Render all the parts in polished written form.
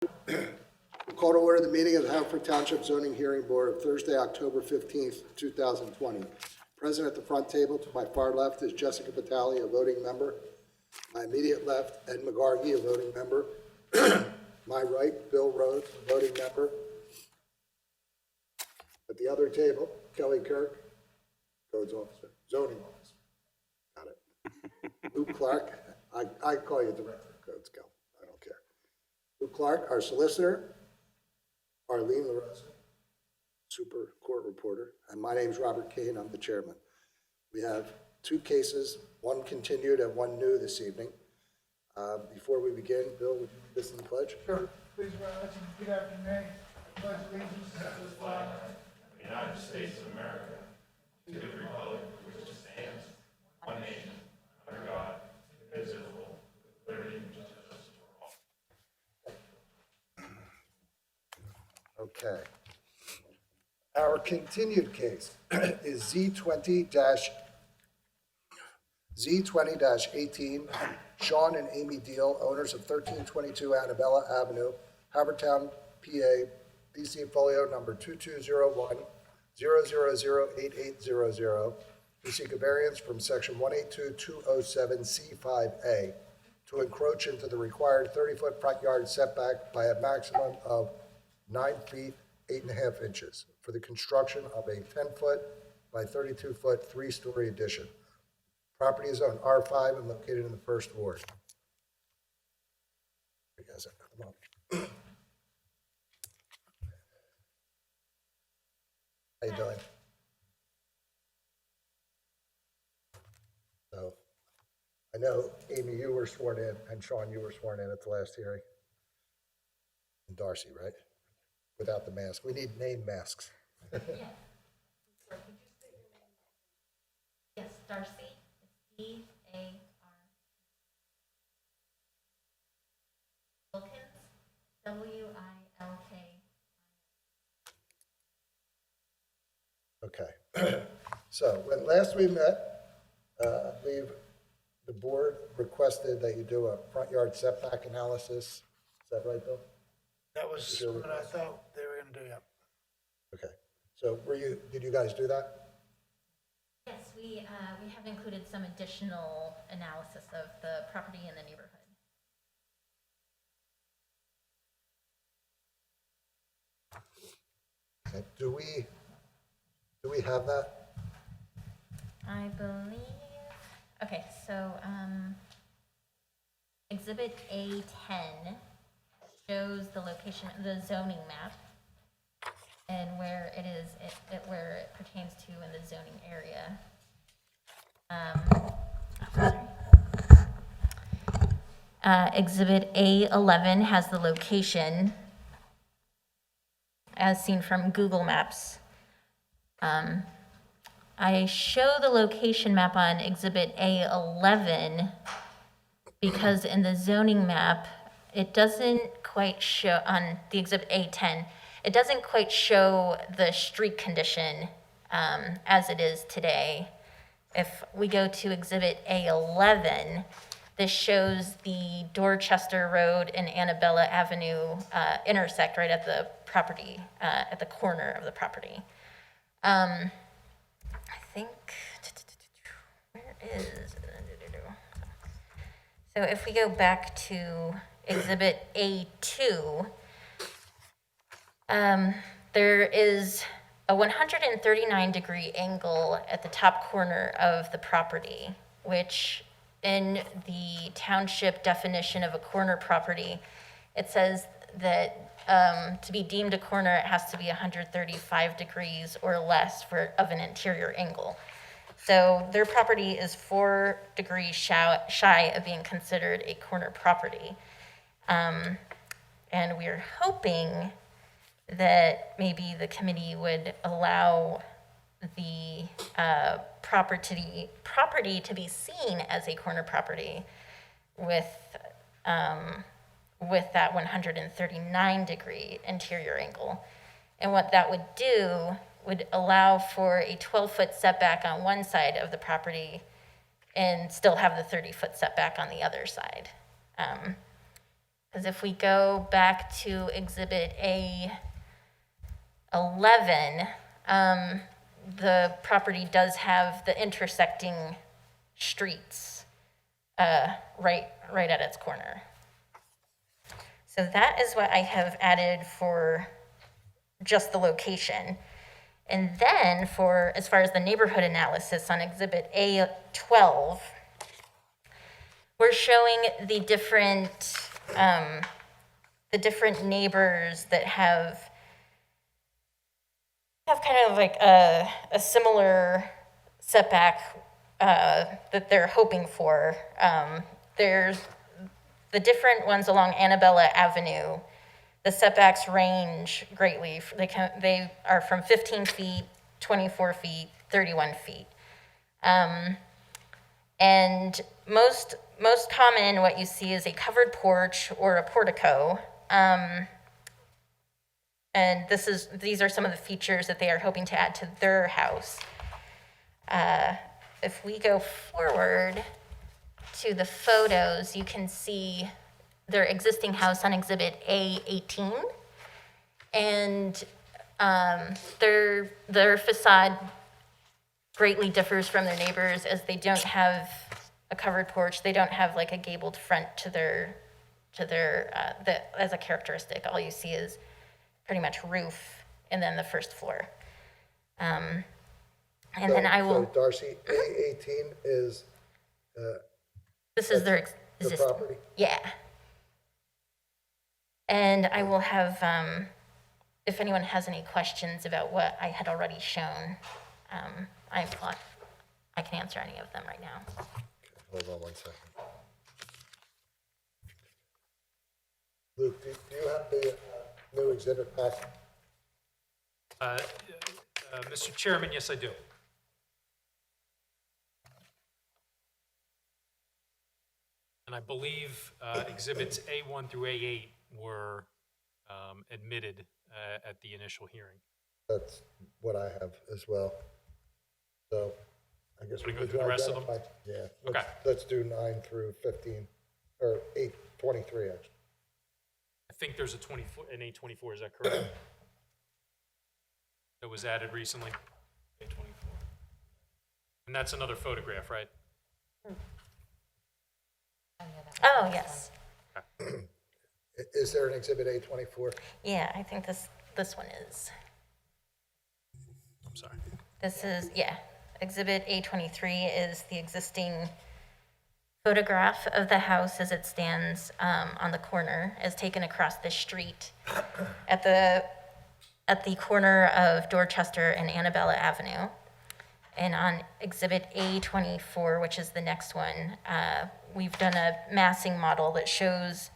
Call to order the meeting of the Haverford Township Zoning Hearing Board of Thursday, October 15th, 2020. Present at the front table to my far left is Jessica Vitale, a voting member. My immediate left, Ed McGargy, a voting member. My right, Bill Rhodes, a voting member. At the other table, Kelly Kirk, codes officer, zoning officer. Got it. Luke Clark, I call you director of codes, Kel. I don't care. Luke Clark, our solicitor. Arlene LaRosa, super court reporter, and my name's Robert Kane. I'm the chairman. We have two cases, one continued and one new this evening. Before we begin, Bill, would you lead us in the pledge? Sure. Please rise and repeat after me. I pledge allegiance to the flag of the United States of America, to the republic which stands, one nation, under God, indivisible, with liberty and justice for all. Okay. Our continued case is Z20-18, Sean and Amy Deal, owners of 1322 Annabella Avenue, Havertown, PA, DC folio number 2201 0008800, who seek a variance from section 182-207C5A to encroach into the required 30-foot front yard setback by a maximum of 9 feet, 8.5 inches for the construction of a 10-foot by 32-foot three-story addition. Property is on R5 and located in the first ward. You guys have come up. How you doing? So, I know, Amy, you were sworn in, and Sean, you were sworn in at the last hearing. And Darcy, right? Without the mask. We need name masks. Yeah. Yes, Darcy. It's D-A-R. Wilkins, W-I-L-K. Okay. So when last we met, I believe the board requested that you do a front yard setback analysis. Is that right, Bill? That was what I thought they were going to do, yeah. Okay. So did you guys do that? Yes, we have included some additional analysis of the property in the neighborhood. Okay. Do we have that? I believe, okay, so Exhibit A10 shows the location, the zoning map, and where it is, where it pertains to in the zoning area. Exhibit A11 has the location as seen from Google Maps. I show the location map on Exhibit A11 because in the zoning map, it doesn't quite show, on the Exhibit A10, it doesn't quite show the street condition as it is today. If we go to Exhibit A11, this shows the Dorchester Road and Annabella Avenue intersect right at the property, at the corner of the property. I think, where is, so if we go back to Exhibit A2, there is a 139-degree angle at the top corner of the property, which in the township definition of a corner property, it says that to be deemed a corner, it has to be 135 degrees or less of an interior angle. So their property is 4 degrees shy of being considered a corner property. And we're hoping that maybe the committee would allow the property to be seen as a corner property with that 139-degree interior angle. And what that would do would allow for a 12-foot setback on one side of the property and still have the 30-foot setback on the other side. Because if we go back to Exhibit A11, the property does have the intersecting streets right at its corner. So that is what I have added for just the location. And then for, as far as the neighborhood analysis on Exhibit A12, we're showing the different neighbors that have kind of like a similar setback that they're hoping for. There's the different ones along Annabella Avenue. The setbacks range greatly. They are from 15 feet, 24 feet, 31 feet. And most common, what you see is a covered porch or a portico. And these are some of the features that they are hoping to add to their house. If we go forward to the photos, you can see their existing house on Exhibit A18. And their facade greatly differs from their neighbors, as they don't have a covered porch. They don't have like a gabled front to their as a characteristic. All you see is pretty much roof and then the first floor. And then I will. So Darcy, A18 is This is their the property? Yeah. And I will have, if anyone has any questions about what I had already shown, I can answer any of them right now. Hold on one second. Luke, do you have the new exhibit pack? Mr. Chairman, yes, I do. And I believe exhibits A1 through A8 were admitted at the initial hearing. That's what I have as well. So I guess we we go could through the rest of them? Yeah. Okay. Let's do 9 through 15, or 23 actually. I think there's an A24, is that correct? That was added recently? A24. And that's another photograph, right? Oh, yes. Is there an exhibit A24? Yeah, I think this one is. I'm sorry. This is, yeah. Exhibit A23 is the existing photograph of the house as it stands on the corner, as taken across the street at the corner of Dorchester and Annabella Avenue. And on Exhibit A24, which is the next one, we've done a massing model that shows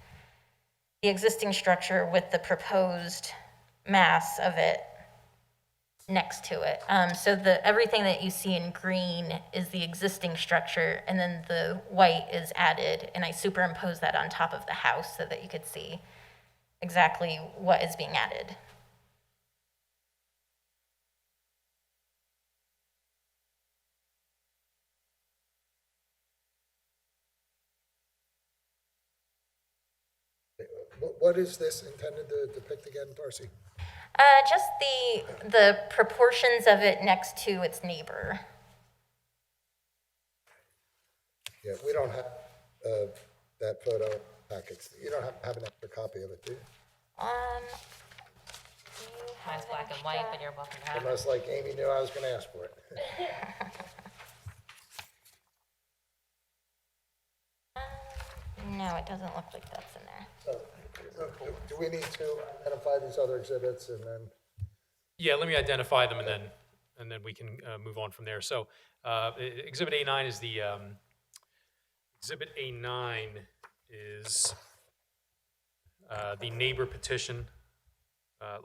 the existing structure with the proposed mass of it next to it. So everything that you see in green is the existing structure, and then the white is added, and I superimpose that on top of the house so that you could see exactly what is being added. What is this intended to depict again, Darcy? Just the proportions of it next to its neighbor. Yeah, we don't have that photo package. You don't have an extra copy of it, do you? Mine's black and white, but you're welcome to have it. Unless, like Amy knew I was going to ask for it. No, it doesn't look like that's in there. So, do we need to identify these other exhibits and then? Yeah, let me identify them, and then we can move on from there. So Exhibit A9 is the neighbor petition.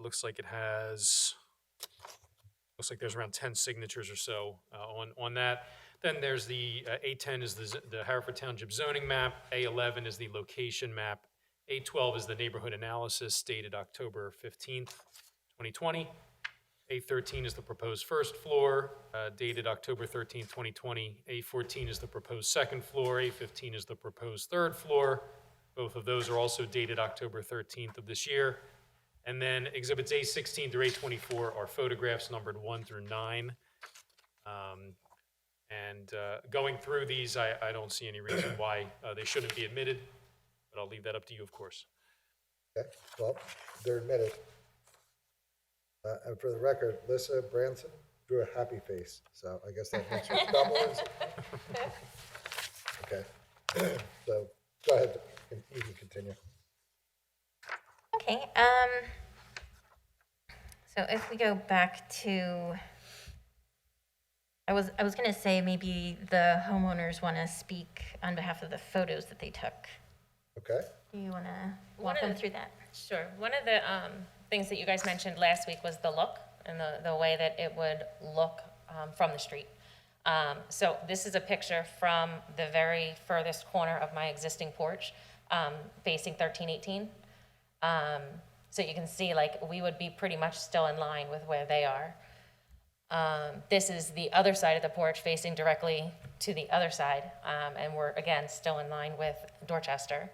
Looks like there's around 10 signatures or so on that. Then there's the A10 is the Haverford Township zoning map. A11 is the location map. A12 is the neighborhood analysis dated October 15th, 2020. A13 is the proposed first floor, dated October 13th, 2020. A14 is the proposed second floor. A15 is the proposed third floor, Both of those are also dated October 13th of this year. And then Exhibits A16 through A24 are photographs numbered 1 through 9. Going through these, I don't see any reason why they shouldn't be admitted, but I'll leave that up to you, of course. Okay, well, they're admitted. And for the record, Lissa Branson drew a happy face, so I guess that answers doubles. Okay, so go ahead, you can continue. Okay, so if we go back to, I was gonna say maybe the homeowners wanna speak on behalf of the photos that they took. Okay, Do you wanna One walk of them the- through that? Sure. One of the things that you guys mentioned last week was the look and the way that it would look from the street. So this is a picture from the very furthest corner of my existing porch, facing 1318. So you can see, like, we would be pretty much still in line with where they are. This is the other side of the porch facing directly to the other side, and we're, again, still in line with Dorchester.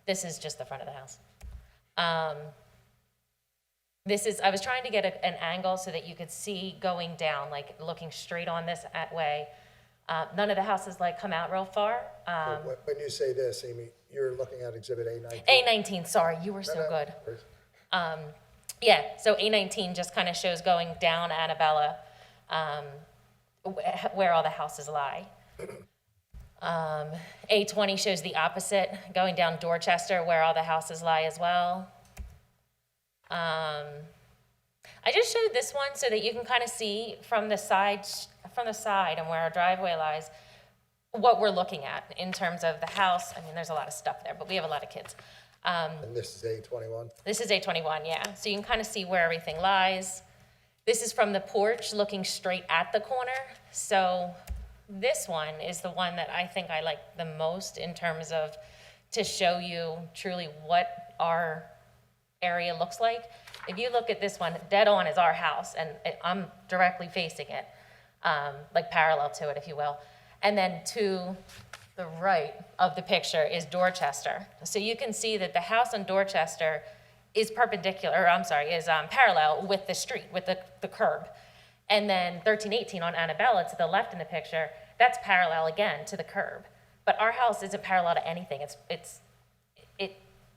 This is just the front of the house. I was trying to get an angle so that you could see going down, like looking straight on this way. None of the houses like come out real far. so when you say this, Amy, you're looking at Exhibit A19? A19, sorry, you were so good. Yeah, so A19 just kind of shows going down Annabella, where all the houses lie. A20 shows the opposite, going down Dorchester, where all the houses lie as well. I just showed this one so that you can kind of see from the side and where our driveway lies, what we're looking at in terms of the house. I mean, there's a lot of stuff there, but we have a lot of kids. And this is A21? This is A21, yeah. So you can kind of see where everything lies. This is from the porch looking straight at the corner. So this one is the one that I think I like the most in terms of to show you truly what our area looks like. If you look at this one, dead on is our house, and I'm directly facing it, like parallel to it, if you will. And then to the right of the picture is Dorchester. So you can see that the house on Dorchester is parallel with the street, with the curb. And then 1318 on Annabella to the left in the picture, that's parallel again to the curb. But our house isn't parallel to anything. It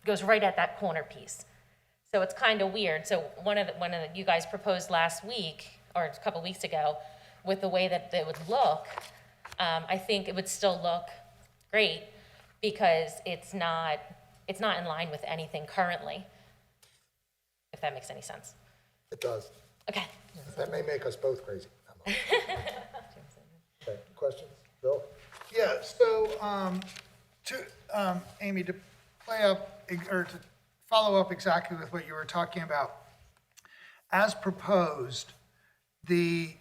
goes right at that corner piece. So it's kind of weird. So one of the you guys proposed last week or a couple weeks ago with the way that it would look, I think it would still look great because it's not in line with anything currently, if that makes any sense. It does. Okay. That may make us both crazy. Okay, questions? Bill? Yeah, so, Amy, to play up, or to follow up exactly with what you were talking about, as proposed, the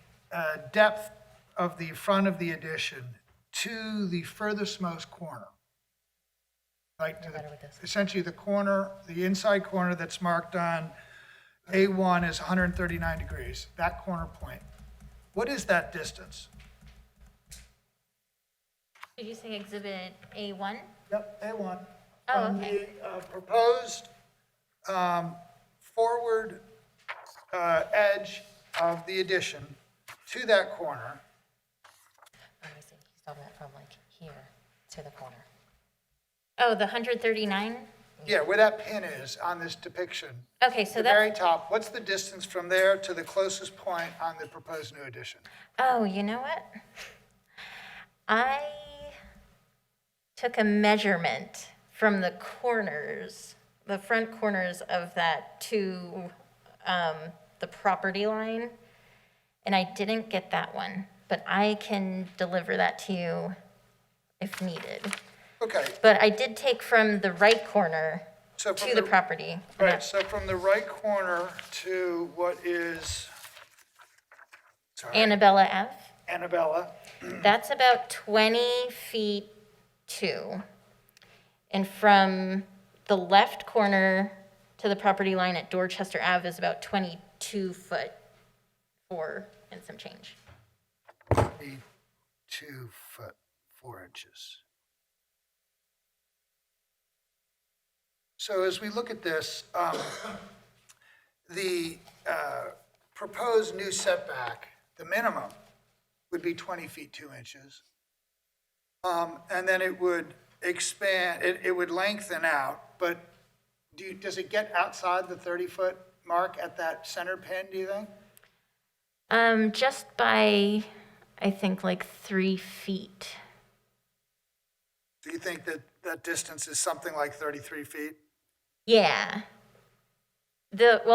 depth of the front of the addition to the furthest most corner, right, to better with this. essentially the corner, the inside corner that's marked on A1 is 139 degrees, that corner point. What is that distance? Did you say exhibit A1? Yep, A1. Oh, From okay. the proposed forward edge of the addition to that corner, Let me see. He's talking about from like here to the corner. Oh, the 139? yeah, where that pin is on this depiction. Okay, so The very that's, top, what's the distance from there to the closest point on the proposed new addition? oh, you know what? I took a measurement from the corners, the front corners of that to the property line, and I didn't get that one, but I can deliver that to you if needed. Okay, But I did take from the right corner So from to the the- property. and right, that- so from the right corner to what is, sorry, Annabella Ave. Annabella, That's about 20 feet too. And from the left corner to the property line at Dorchester Ave is about 22 foot 4 and some change. 2 foot 4 inches. So as we look at this, the proposed new setback, the minimum would be 20 feet 2 inches. And then it would expand, it would lengthen out, but does it get outside the 30-foot mark at that center pin, do you think? Just by, I think, like 3 feet. Do you think that that distance is something like 33 feet? Yeah. Like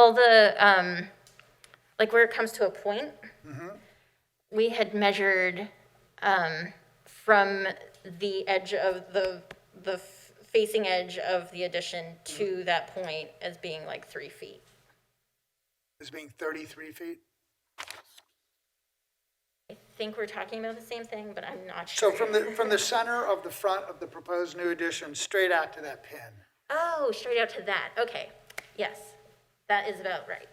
where it comes to a point, we had measured, from the edge of the facing edge of the addition to that point as being like 3 feet. As being 33 feet? I think we're talking about the same thing, but I'm not So sure. from the center of the front of the proposed new addition, straight out to that pin? Oh, straight out to that. Okay. Yes, that is about right.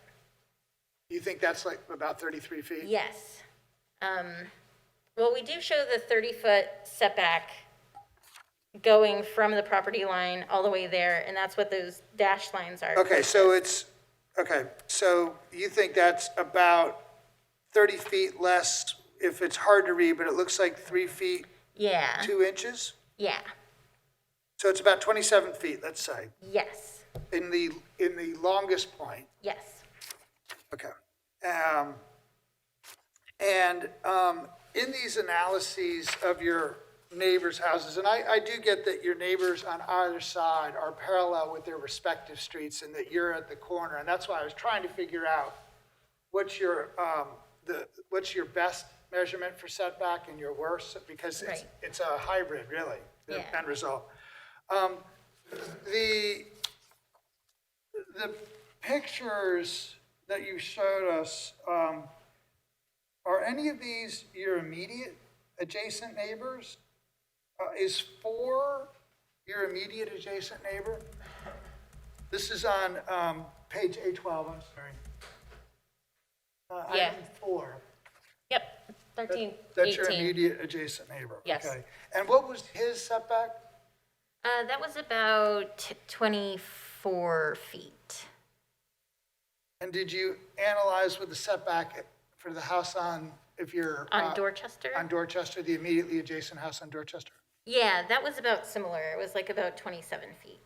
You think that's like about 33 feet? Yes. Well, we do show the 30-foot setback going from the property line all the way there, and that's what those dashed lines are. Okay, so so you think that's about 30 feet less, if it's hard to read, but it looks like 3 feet, Yeah. 2 inches? Yeah. So it's about 27 feet, let's say, Yes. in the longest point. Yes. Okay. In these analyses of your neighbors' houses, and I do get that your neighbors on either side are parallel with their respective streets and that you're at the corner, and that's why I was trying to figure out what's your best measurement for setback and your worst, because Right. it's a hybrid, really, the Yeah. end result. The pictures that you showed us, are any of these your immediate adjacent neighbors? Is 4 your immediate adjacent neighbor? This is on page A12, I'm sorry. Yeah. Item 4. Yep, 13, That's your 18. immediate adjacent neighbor? Yes. Okay. And what was his setback? That was about 24 feet. And did you analyze with the setback for the house on, if you're... On Dorchester? On Dorchester, the immediately adjacent house on Dorchester? Yeah, that was about similar. It was like about 27 feet.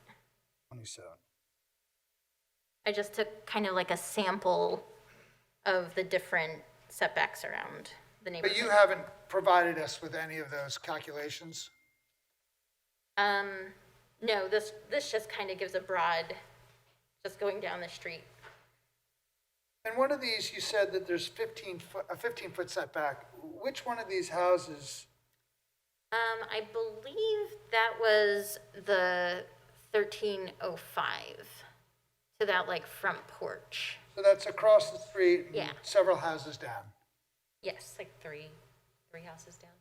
27. I just took kind of like a sample of the different setbacks around the neighborhood. But you haven't provided us with any of those calculations? No, this just kind of gives a broad, just going down the street. And one of these, you said that there's a 15-foot setback. Which one of these houses? I believe that was the 1305, so that like front porch. So that's across the street and Yeah. several houses down. Yes. Like three houses down.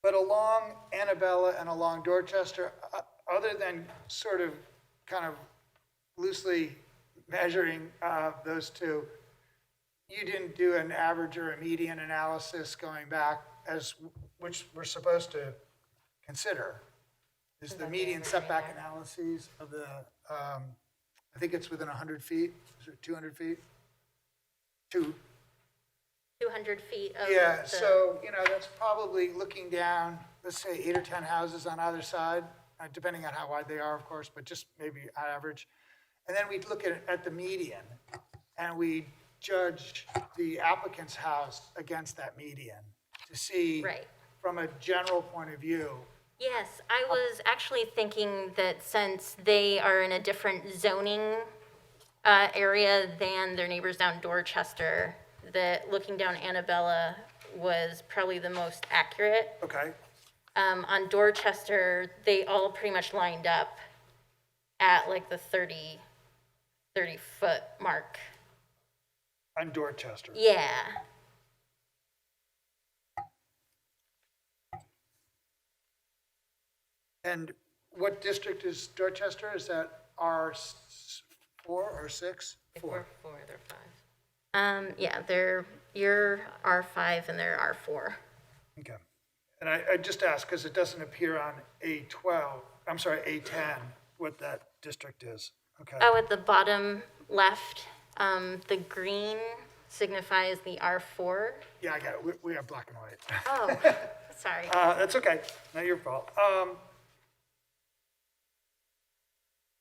But along Annabella and along Dorchester, other than sort of kind of loosely measuring those two, you didn't do an average or a median analysis going back, which we're supposed to consider. Is the median setback analyses of the, I think it's within 100 feet, is it 200 feet? 200 feet of Yeah, the, so, that's probably looking down, let's say 8 or 10 houses on either side, depending on how wide they are, of course, but just maybe on average. And then we'd look at the median, and we judge the applicant's house against that median to see, Right. from a general point of view. Yes, I was actually thinking that since they are in a different zoning area than their neighbors down Dorchester, that looking down Annabella was probably the most accurate. Okay, On Dorchester, they all pretty much lined up at like the 30-foot mark. on Dorchester. Yeah. And what district is Dorchester? Is that R4 or 6? If we're 4, they're 5. Yeah, you're R5 and they're R4. Okay. And I just asked because it doesn't appear on A10, what that district is. Okay. Oh, at the bottom left, the green signifies the R4. Yeah, I got it. We have black and white. Oh, sorry. That's okay. Not your fault.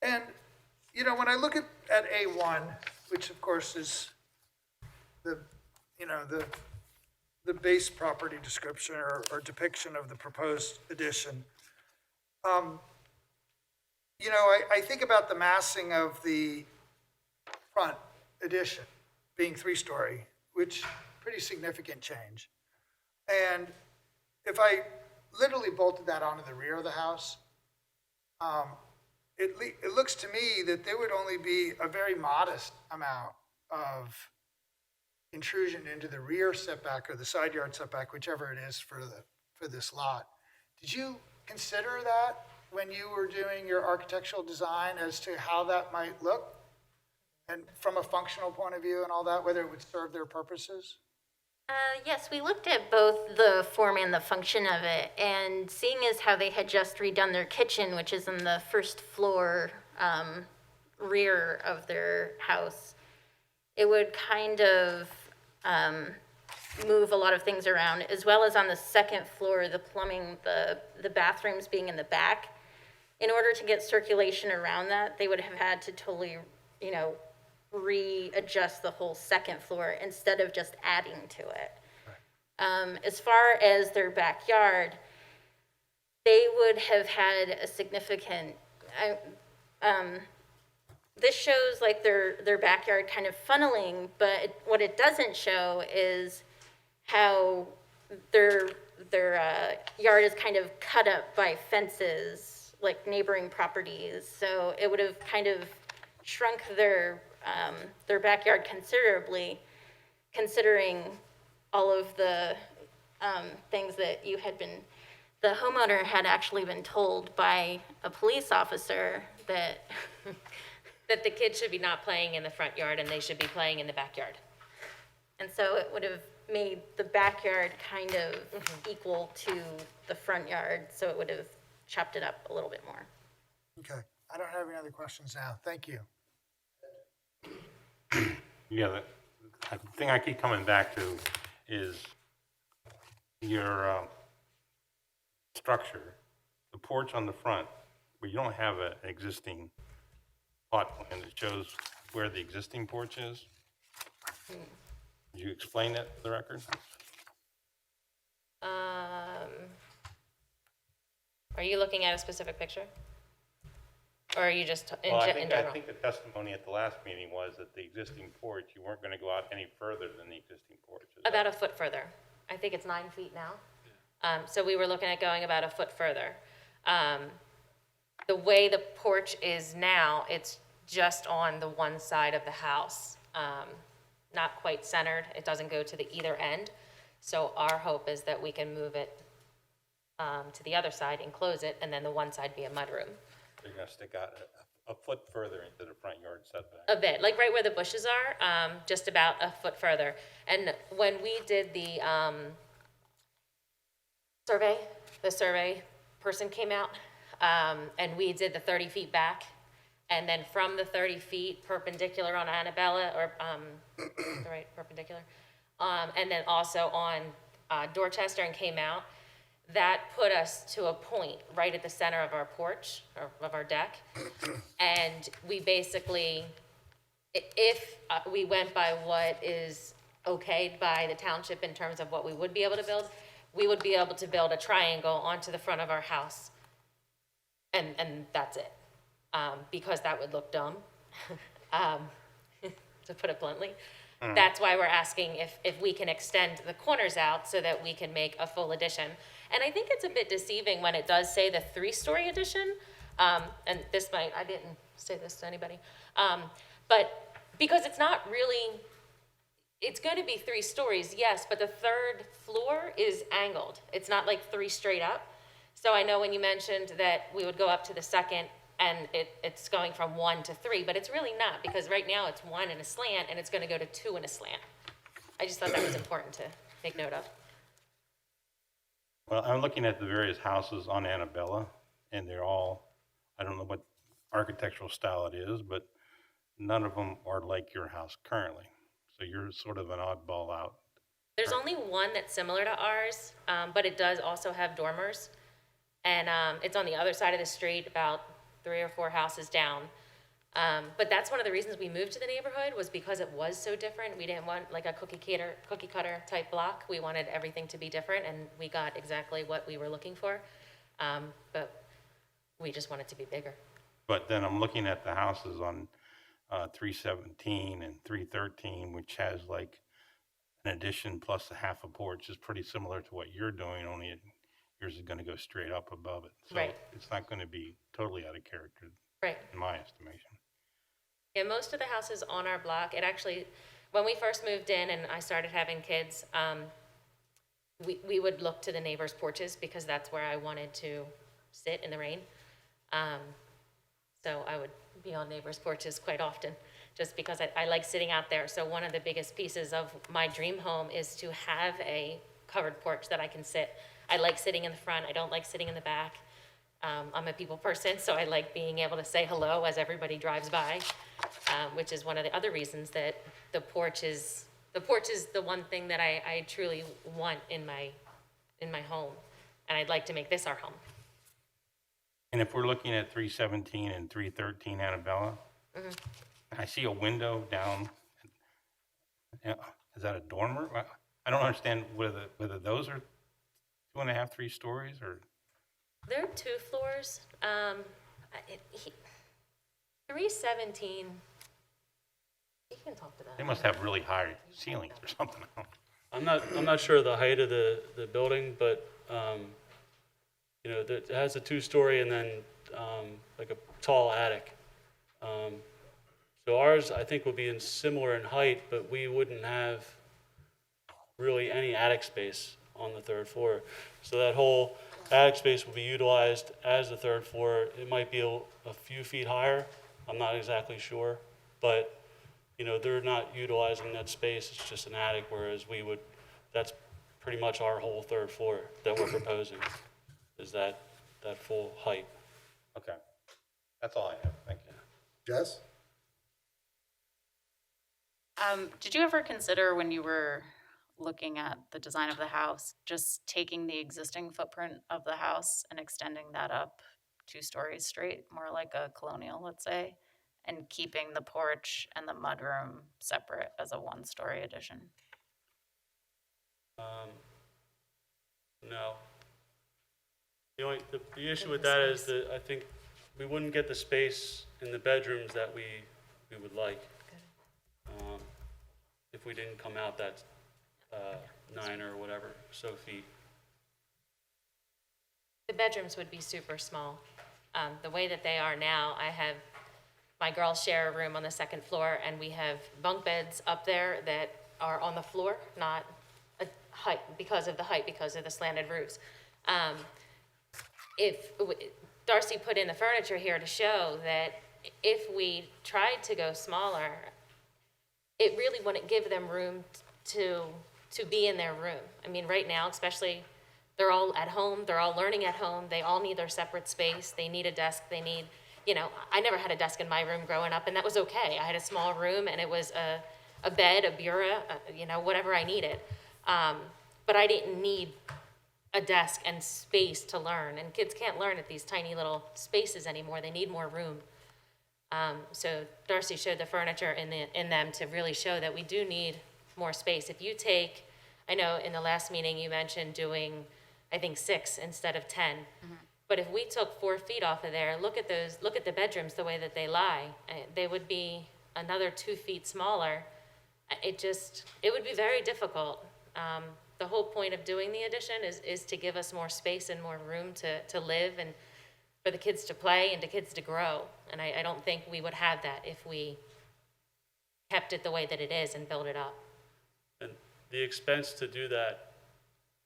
And, you know, when I look at A1, which of course is the, you know, the base property description or depiction of the proposed addition, you know, I think about the massing of the front addition being 3-story, which pretty significant change. And if I literally bolted that onto the rear of the house, it looks to me that there would only be a very modest amount of intrusion into the rear setback or the side yard setback, whichever it is for this lot. Did you consider that when you were doing your architectural design as to how that might look? And from a functional point of view and all that, whether it would serve their purposes? Yes, we looked at both the form and the function of it, and seeing as how they had just redone their kitchen, which is in the first floor rear of their house, it would kind of move a lot of things around, as well as on the second floor, the plumbing, the bathrooms being in the back. In order to get circulation around that, they would have had to totally, you know, readjust the whole second floor instead of just adding to it. As far as their backyard, they would have had a significant, this shows like their backyard kind of funneling, but what it doesn't show is how their yard is kind of cut up by fences, like neighboring properties. So it would have kind of shrunk their backyard considerably, considering all of the things that you had been, the homeowner had actually been told by a police officer that That the kids should be not playing in the front yard and they should be playing in the backyard. and so it would have made the backyard kind of equal to the front yard, so it would have chopped it up a little bit more. Okay, I don't have any other questions now. Thank you. Yeah, the thing I keep coming back to is your structure, the porch on the front, where you don't have an existing plot plan that shows where the existing porch is. Did you explain that for the record? Are you looking at a specific picture? Or are you just in Well, I general? think the testimony at the last meeting was that the existing porch, you weren't going to go out any further than the existing porch. Is that- About a foot further. I think it's 9 feet now. So we were looking at going about a foot further. The way the porch is now, it's just on the one side of the house. Not quite centered. It doesn't go to the either end. So our hope is that we can move it to the other side and close it, and then the one side be a mudroom. You're going to stick out a foot further into the front yard setback. A bit, like right where the bushes are, just about a foot further. And when we did the survey person came out, and we did the 30 feet back. And then from the 30 feet perpendicular on Annabella, or, right, perpendicular, and then also on Dorchester and came out, that put us to a point right at the center of our porch, or of our deck. And we basically, if we went by what is okayed by the township in terms of what we would be able to build, we would be able to build a triangle onto the front of our house. And that's it. Because that would look dumb, to put it bluntly. That's why we're asking if we can extend the corners out so that we can make a full addition. And I think it's a bit deceiving when it does say the 3-story addition, and this might, I didn't say this to anybody, but because it's not really, it's going to be 3 stories, yes, but the 3rd floor is angled. It's not like 3 straight up. So I know when you mentioned that we would go up to the 2nd, and it's going from 1 to 3, but it's really not, because right now it's 1 in a slant, and it's going to go to 2 in a slant. I just thought that was important to make note of. Well, I'm looking at the various houses on Annabella, and they're all, I don't know what architectural style it is, but none of them are like your house currently. So you're sort of an oddball out. There's only one that's similar to ours, but it does also have dormers. And it's on the other side of the street, about 3 or 4 houses down. But that's one of the reasons we moved to the neighborhood, was because it was so different. We didn't want like a cookie cutter type block. We wanted everything to be different, and we got exactly what we were looking for. But we just want it to be bigger. But then I'm looking at the houses on 317 and 313, which has like an addition plus a half a porch, is pretty similar to what you're doing, only yours is going to go straight up above it. So Right. it's not going to be totally out of character, Right. in my estimation. Yeah, most of the houses on our block, it actually, when we first moved in and I started having kids, we would look to the neighbors' porches because that's where I wanted to sit in the rain. So I would be on neighbors' porches quite often, just because I like sitting out there. So one of the biggest pieces of my dream home is to have a covered porch that I can sit. I like sitting in the front. I don't like sitting in the back. I'm a people person, so I like being able to say hello as everybody drives by, which is one of the other reasons that the porch is the one thing that I truly want in my home, and I'd like to make this our home. And if we're looking at 317 and 313 Annabella, I see a window down. Is that a dormer? I don't understand whether those are 2.5, 3 stories, or. There are 2 floors. 317. You can talk to that. They must have really high ceilings or something. I'm not sure of the height of the building, but, you know, it has a 2-story and then, like a tall attic. So ours, I think, will be similar in height, but we wouldn't have really any attic space on the 3rd floor. So that whole attic space will be utilized as the 3rd floor. It might be a few feet higher. I'm not exactly sure, but, you know, they're not utilizing that space. It's just an attic, whereas that's pretty much our whole 3rd floor that we're proposing, is that full height. Okay. That's all I have. Thank you. Jess? Did you ever consider, when you were looking at the design of the house, just taking the existing footprint of the house and extending that up 2 stories straight, more like a colonial, let's say, and keeping the porch and the mudroom separate as a 1-story addition? No. The issue with that is that I think we wouldn't get the space in the bedrooms that we would like. If we didn't come out that 9 or whatever so feet. The bedrooms would be super small. The way that they are now, my girls share a room on the 2nd floor, and we have bunk beds up there that are on the floor, not a height, because of the slanted roofs. Darcy put in the furniture here to show that if we tried to go smaller, it really wouldn't give them room to be in their room. I mean, right now, especially, they're all at home, they're all learning at home, they all need their separate space, they need a desk, they need, you know, I never had a desk in my room growing up, and that was okay. I had a small room, and it was a bed, a bureau, you know, whatever I needed. But I didn't need a desk and space to learn, and kids can't learn at these tiny little spaces anymore. They need more room. So Darcy showed the furniture in them to really show that we do need more space. If you take, I know in the last meeting you mentioned doing, I think 6 instead of 10. But if we took 4 feet off of there, look at the bedrooms the way that they lie. They would be another 2 feet smaller. It would be very difficult. The whole point of doing the addition is to give us more space and more room to live, and for the kids to play and the kids to grow. And I don't think we would have that if we kept it the way that it is and built it up. And the expense to do that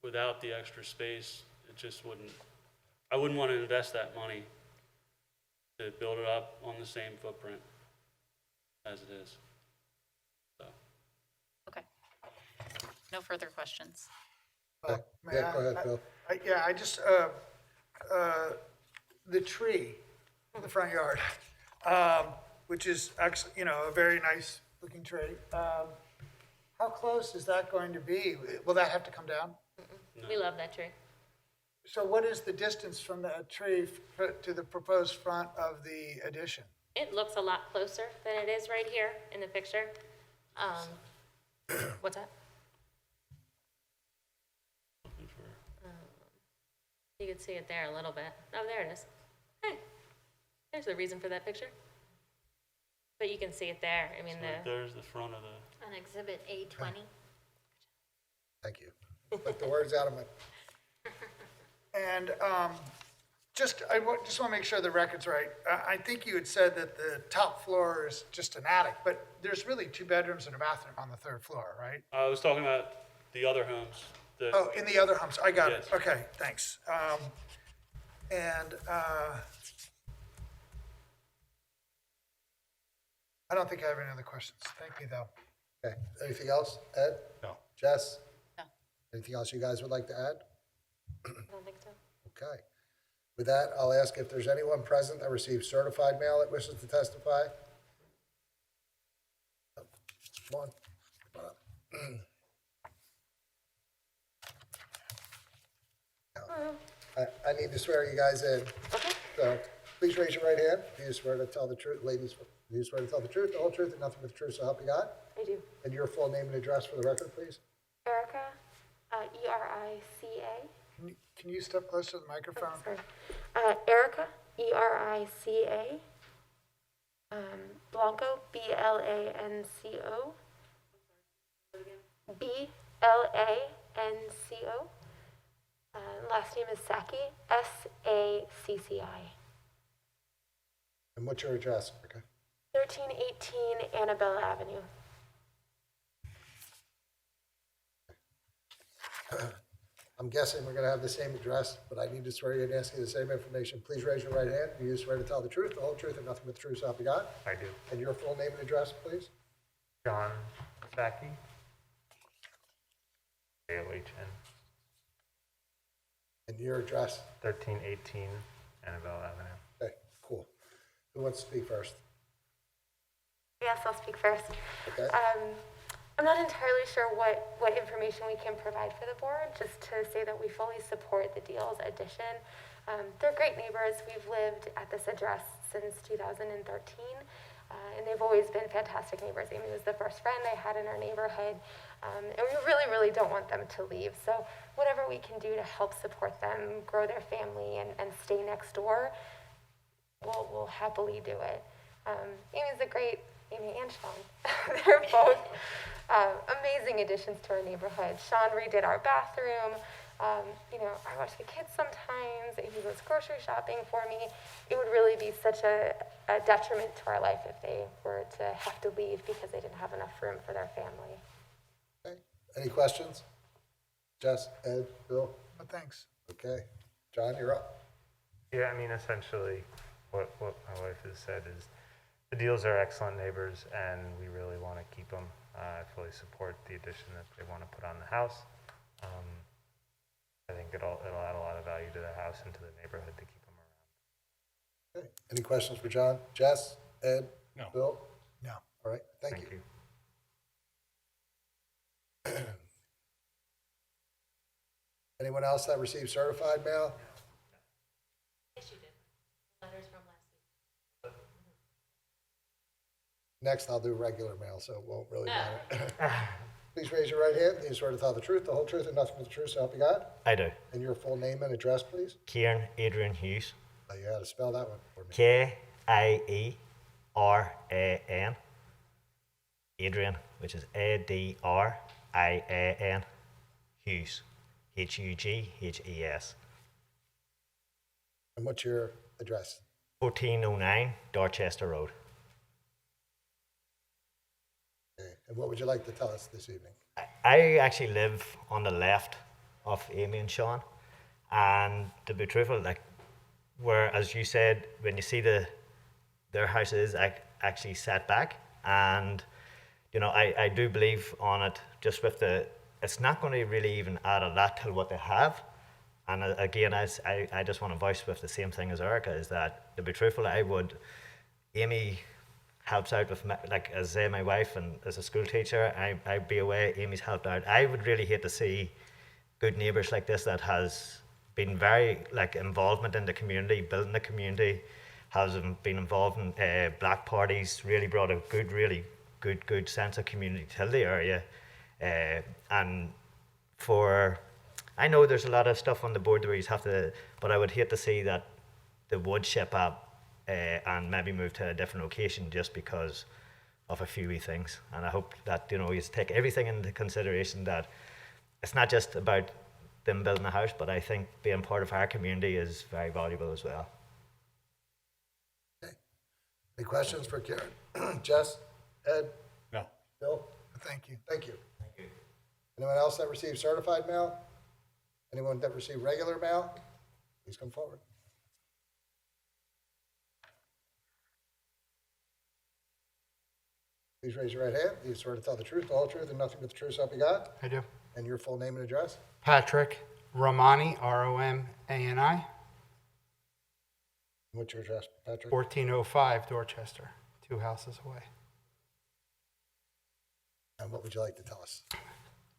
without the extra space, it just wouldn't, I wouldn't want to invest that money to build it up on the same footprint as it is. So. Okay. No further questions. May Yeah, go ahead, Phil. I just, the tree in the front yard, which is actually, you know, a very nice looking tree. How close is that going to be? Will that have to come down? We love that tree. So what is the distance from that tree to the proposed front of the addition? It looks a lot closer than it is right here in the picture. What's that? You can see it there a little bit. Oh, there it is. Hey, there's the reason for that picture. But you can see it there. I mean, There's the front of the, On exhibit A20. Thank you. Put the words out of my, And I just want to make sure the record's right. I think you had said that the top floor is just an attic, but there's really 2 bedrooms and a bathroom on the 3rd floor, right? I was talking about the other homes. Oh, in the other homes, I got it. Yes. Okay, thanks. I don't think I have any other questions. Thank you, though. okay. Anything else? Ed? No. Jess? No. Anything else you guys would like to add? I don't think so. Okay. With that, I'll ask if there's anyone present that received certified mail that wishes to testify. Come on. Come on up. I need to swear you guys in. So please raise your right hand. Do you swear to tell the truth, ladies, do you swear to tell the truth, the whole truth, and nothing but the truth, so help you God? I do. And your full name and address for the record, please? Erica, Erica. Can you step closer to the microphone? Sorry. Erica, Erica. Blanco, Blanco. Blanco. Last name is Sacchi, Sacci. And what's your address, Erica? 1318 Annabella Avenue. I'm guessing we're going to have the same address, but I need to swear you and ask you the same information. Please raise your right hand. Do you swear to tell the truth, the whole truth, and nothing but the truth, so help you God? I do. And your full name and address, please? John Sacchi. ALHN. And your address? 1318 Annabelle Avenue. Okay, cool. Who wants to speak first? Yes, I'll speak first. Okay. I'm not entirely sure what information we can provide for the board, just to say that we fully support the Deals addition. They're great neighbors. We've lived at this address since 2013, and they've always been fantastic neighbors. Amy was the first friend I had in our neighborhood, and we really, really don't want them to leave. So whatever we can do to help support them, grow their family, and stay next door, we'll happily do it. Amy and Sean, they're both amazing additions to our neighborhood. Sean redid our bathroom. I watch the kids sometimes. He goes grocery shopping for me. It would really be such a detriment to our life if they were to have to leave because they didn't have enough room for their family. Okay. Any questions? Jess, Ed, Bill? But thanks. Okay. John, you're up. Yeah, I mean, essentially, what my wife has said is the Deals are excellent neighbors, and we really want to keep them. I fully support the addition that they want to put on the house. I think it'll add a lot of value to the house and to the neighborhood to keep them around. Okay. Any questions for John? Jess, Ed? No. Bill? No. All right, thank you. Anyone else that received certified mail? Yes, you did. Letters from last week. Next, I'll do regular mail, so it won't really matter. Please raise your right hand. Do you swear to tell the truth, the whole truth, and nothing but the truth, so help you God? I do. And your full name and address, please? Kieran Adrian Hughes. Oh, you got to spell that one for me. K-I-E-R-A-N. Adrian, which is A-D-R-I-A-N. Hughes. H-U-G-H-E-S. And what's your address? 1409 Dorchester Road. Okay. And what would you like to tell us this evening? I actually live on the left of Amy and Sean, and to be truthful, where, as you said, when you see their house is actually set back, and I do believe on it, just with it's not going to really even add a lot to what they have. And again, I just want to voice with the same thing as Erica, is that, to be truthful, I would Amy helps out with, like, as I say, my wife, and as a school teacher, I'd be away, Amy's helped out. I would really hate to see good neighbours like this that has been very, like, involvement in the community, building the community, has been involved in black parties, really brought a really good sense of community to the area. And I know there's a lot of stuff on the board where you have to, but I would hate to see that they would ship up and maybe move to a different location just because of a few wee things. And I hope that, you know, you take everything into consideration, that it's not just about them building a house, but I think being part of our community is very valuable as well. Any questions for Karen? Jess? Ed? No. Bill? Thank you. Thank you. Anyone else that received certified mail? Anyone that received regular mail? Please come forward. Please raise your right hand. Do you swear to tell the truth, the whole truth, and nothing but the truth, so help you God? I do. And your full name and address? Patrick Romani, Romani, What's your address, Patrick? 1405 Dorchester, 2 houses away. And what would you like to tell us?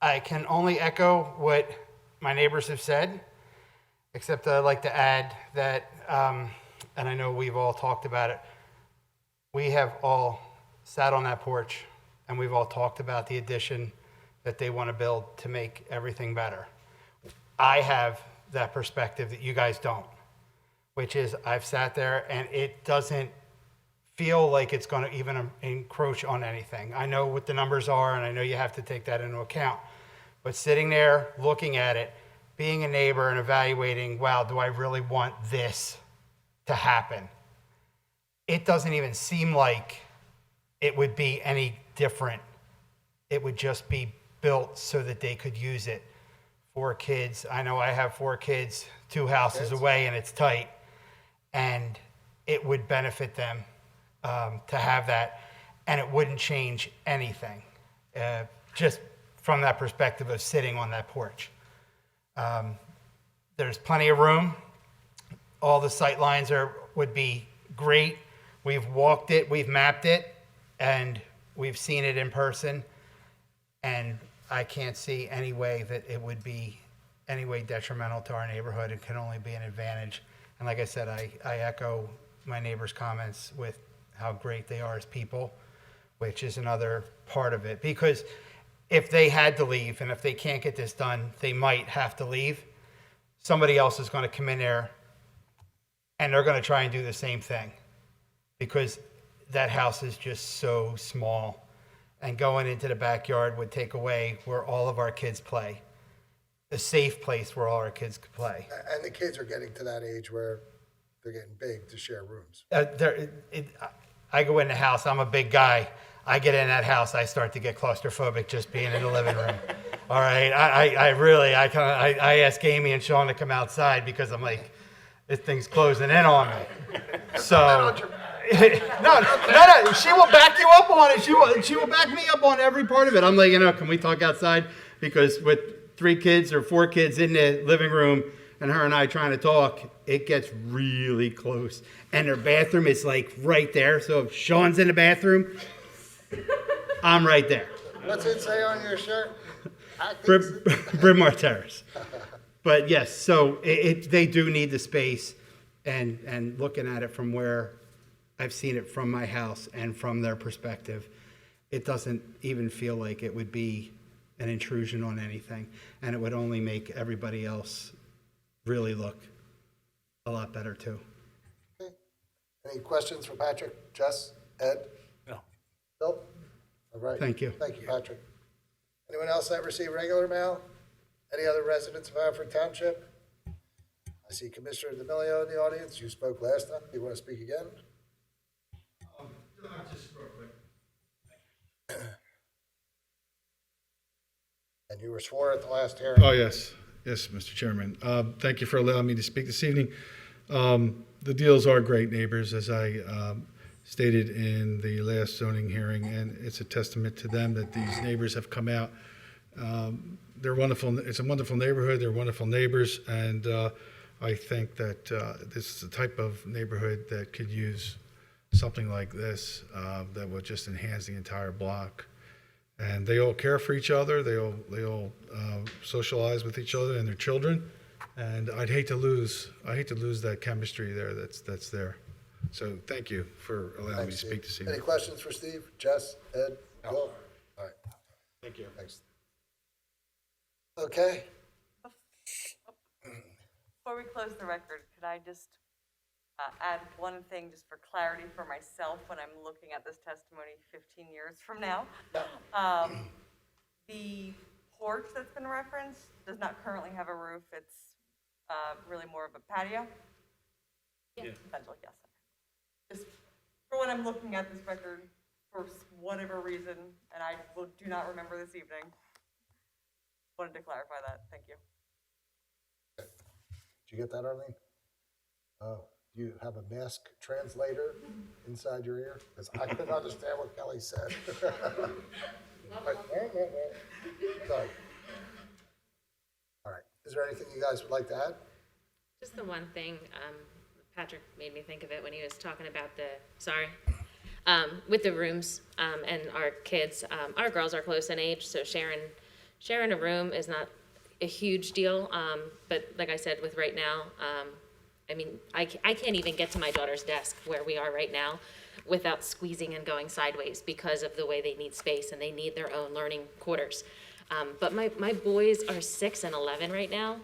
I can only echo what my neighbors have said, except I'd like to add that, and I know we've all talked about it, we have all sat on that porch and we've all talked about the addition that they want to build to make everything better. I have that perspective that you guys don't, which is I've sat there and it doesn't feel like it's going to even encroach on anything. I know what the numbers are, and I know you have to take that into account. But sitting there, looking at it, being a neighbor and evaluating, wow, do I really want this to happen? It doesn't even seem like it would be any different. It would just be built so that they could use it. 4 kids, I know I have 4 kids, 2 houses away, and it's tight. And it would benefit them to have that, and it wouldn't change anything, just from that perspective of sitting on that porch. There's plenty of room. All the sight lines would be great. We've walked it, we've mapped it, and we've seen it in person, and I can't see any way that it would be any way detrimental to our neighborhood. It can only be an advantage. And like I said, I echo my neighbors' comments with how great they are as people, which is another part of it. Because if they had to leave, and if they can't get this done, they might have to leave. Somebody else is going to come in there, and they're going to try and do the same thing. Because that house is just so small. And going into the backyard would take away where all of our kids play. A safe place where all our kids could play. And the kids are getting to that age where they're getting big to share rooms. I go in the house, I'm a big guy. I get in that house, I start to get claustrophobic just being in the living room. All right, I ask Amy and Sean to come outside because I'm like, this thing's closing in on me. So, no, she will back you up on it. She will back me up on every part of it. I'm like, can we talk outside? Because with 3 kids or 4 kids in the living room and her and I trying to talk, it gets really close. And their bathroom is like right there. So if Sean's in the bathroom, I'm right there. What's it say on your shirt? Bryn Mawr Terrace. But yes, so they do need the space, and looking at it from where I've seen it from my house and from their perspective, it doesn't even feel like it would be an intrusion on anything, and it would only make everybody else really look a lot better too. Okay. Any questions for Patrick, Jess, Ed? No. Bill? All right. Thank you. Thank you, Patrick. Anyone else that received regular mail? Any other residents of Haverford Township? I see Commissioner D'Amelio in the audience. You spoke last time. Do you want to speak again? Just real quick. And you were sworn at the last hearing. Oh, yes. Yes, Mr. Chairman. Thank you for allowing me to speak this evening. The deals are great neighbors, as I stated in the last zoning hearing, and it's a testament to them that these neighbors have come out. They're wonderful. It's a wonderful neighborhood. They're wonderful neighbors, and I think that this is the type of neighborhood that could use something like this that would just enhance the entire block. And they all care for each other. They all socialize with each other and their children. And I'd hate to lose that chemistry there that's there. So thank you for allowing me to speak this Any evening. questions for Steve, Jess, Ed, Bill? All right, Thank you. thanks. Okay, Before we close the record, could I just add one thing just for clarity for myself when I'm looking at this testimony 15 years from now? The porch that's been referenced does not currently have a roof. It's really more of a patio? Yeah. Essentially, yes. Just for when I'm looking at this record, for whatever reason, and I do not remember this evening, wanted to clarify that. Thank you. did you get that, Arlene? Oh, you have a mask translator inside your ear? Because I couldn't understand what Kelly said. Like, sorry. All right, is there anything you guys would like to add? Just the one thing, Patrick made me think of it when he was talking about with the rooms, and our kids. Our girls are close in age, so sharing a room is not a huge deal. But like I said, with right now, I mean, I can't even get to my daughter's desk where we are right now without squeezing and going sideways because of the way they need space and they need their own learning quarters. But my boys are 6 and 11 right now,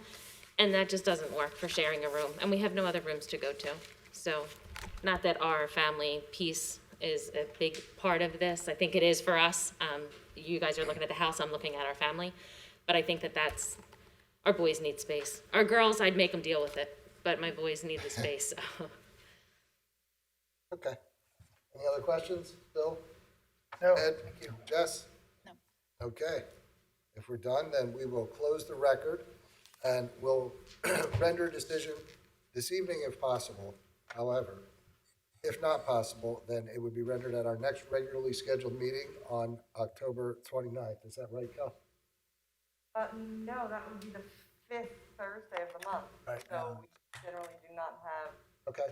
and that just doesn't work for sharing a room. And we have no other rooms to go to. So not that our family piece is a big part of this. I think it is for us. You guys are looking at the house, I'm looking at our family. But I think that's, our boys need space. Our girls, I'd make them deal with it, but my boys need the space. So. Okay. Any other questions? Bill? No, Ed? thank you. Jess? No. Okay. If we're done, then we will close the record and we'll render a decision this evening if possible. However, if not possible, then it would be rendered at our next regularly scheduled meeting on October 29th. Is that right, Cal? No, that would be the 5th Thursday of the month. Right. So we generally do not have Okay.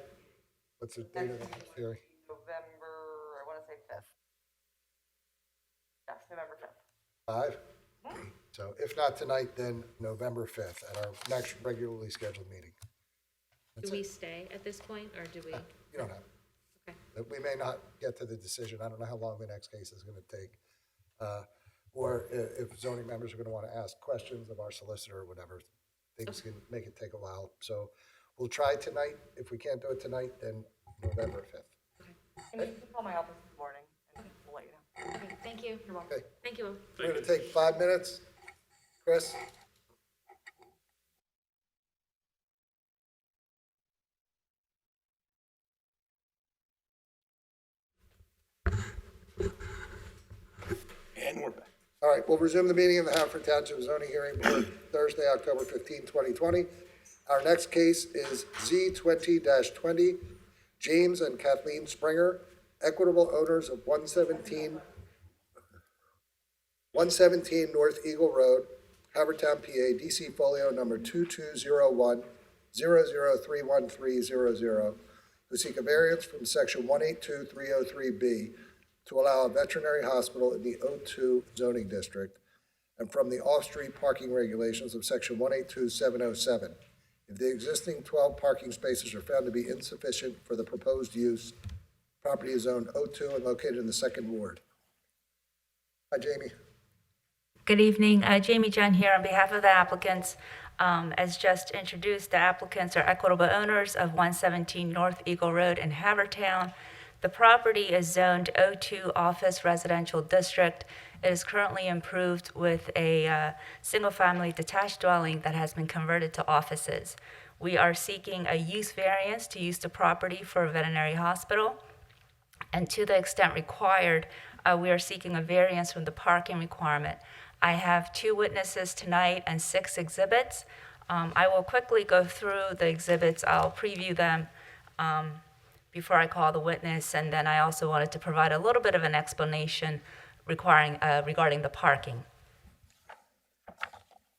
What's the date of the next hearing? November, I want to say 5th. Yes, November 5th. 5? So if not tonight, then November 5th at our next regularly scheduled meeting. Do we stay at this point, or do we? You don't have. Okay. But we may not get to the decision. I don't know how long the next case is going to take. Or if zoning members are going to want to ask questions of our solicitor or whatever, things can make it take a while. So we'll try tonight. If we can't do it tonight, then November 5th. And you can call my office this morning and we'll let you know. Okay, thank you. You're welcome. Okay. Thank you all. We're going to take 5 minutes. Chris? And we're back. All right, we'll resume the meeting of the Haverford Township Zoning Hearing Board Thursday, October 15, 2020. Our next case is Z20-20, James and Kathleen Springer, equitable owners of 117 North Eagle Road, Havertown, PA, DC folio number 2201-0031300, who seek a variance from section 182303B to allow a veterinary hospital in the O2 zoning district and from the off-street parking regulations of section 182707. If the existing 12 parking spaces are found to be insufficient for the proposed use, property is zoned O2 and located in the second ward. Hi, Jamie. Good evening. Jamie John here on behalf of the applicants. As just introduced, the applicants are equitable owners of 117 North Eagle Road in Havertown. The property is zoned O2 Office Residential District. It is currently improved with a single-family detached dwelling that has been converted to offices. We are seeking a use variance to use the property for a veterinary hospital. And to the extent required, we are seeking a variance from the parking requirement. I have 2 witnesses tonight and 6 exhibits. I will quickly go through the exhibits. I'll preview them before I call the witness, and then I also wanted to provide a little bit of an explanation regarding the parking.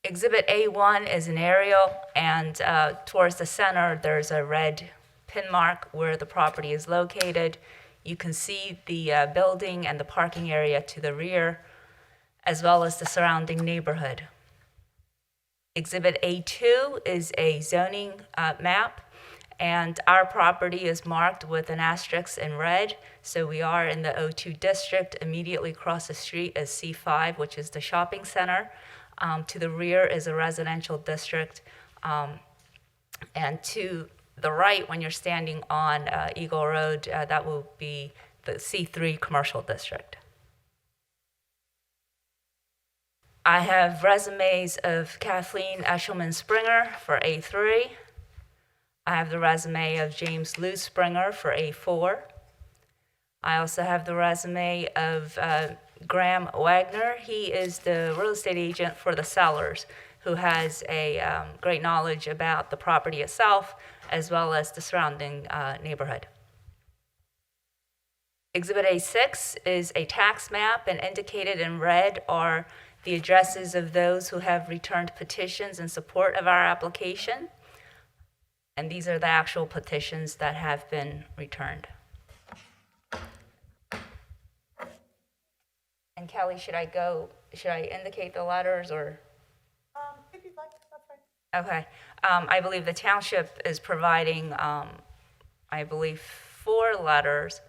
Exhibit A1 is an aerial, and towards the center, there's a red pin mark where the property is located. You can see the building and the parking area to the rear, as well as the surrounding neighborhood. Exhibit A2 is a zoning map, and our property is marked with an asterisk in red. So we are in the O2 district. Immediately across the street is C5, which is the shopping center. To the rear is a residential district. And to the right, when you're standing on Eagle Road, that will be the C3 commercial district. I have resumes of Kathleen Eshelman Springer for A3. I have the resume of James Lou Springer for A4. I also have the resume of Graham Wagner. He is the real estate agent for the sellers, who has a great knowledge about the property itself, as well as the surrounding neighborhood. Exhibit A6 is a tax map, and indicated in red are the addresses of those who have returned petitions in support of our application. And these are the actual petitions that have been returned. And Kelly, should I indicate the letters or? If you'd like, that's fine. Okay. I believe the township is providing, I believe, 4 letters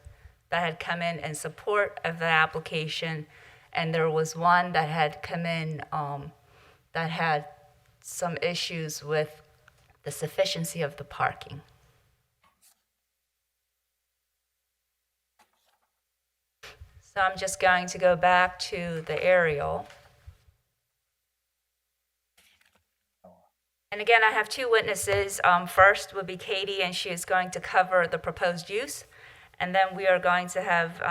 that had come in support of the application. And there was one that had come in that had some issues with the sufficiency of the parking. So I'm just going to go back to the aerial. And again, I have 2 witnesses. First would be Katie, and she is going to cover the proposed use. And then we are going to have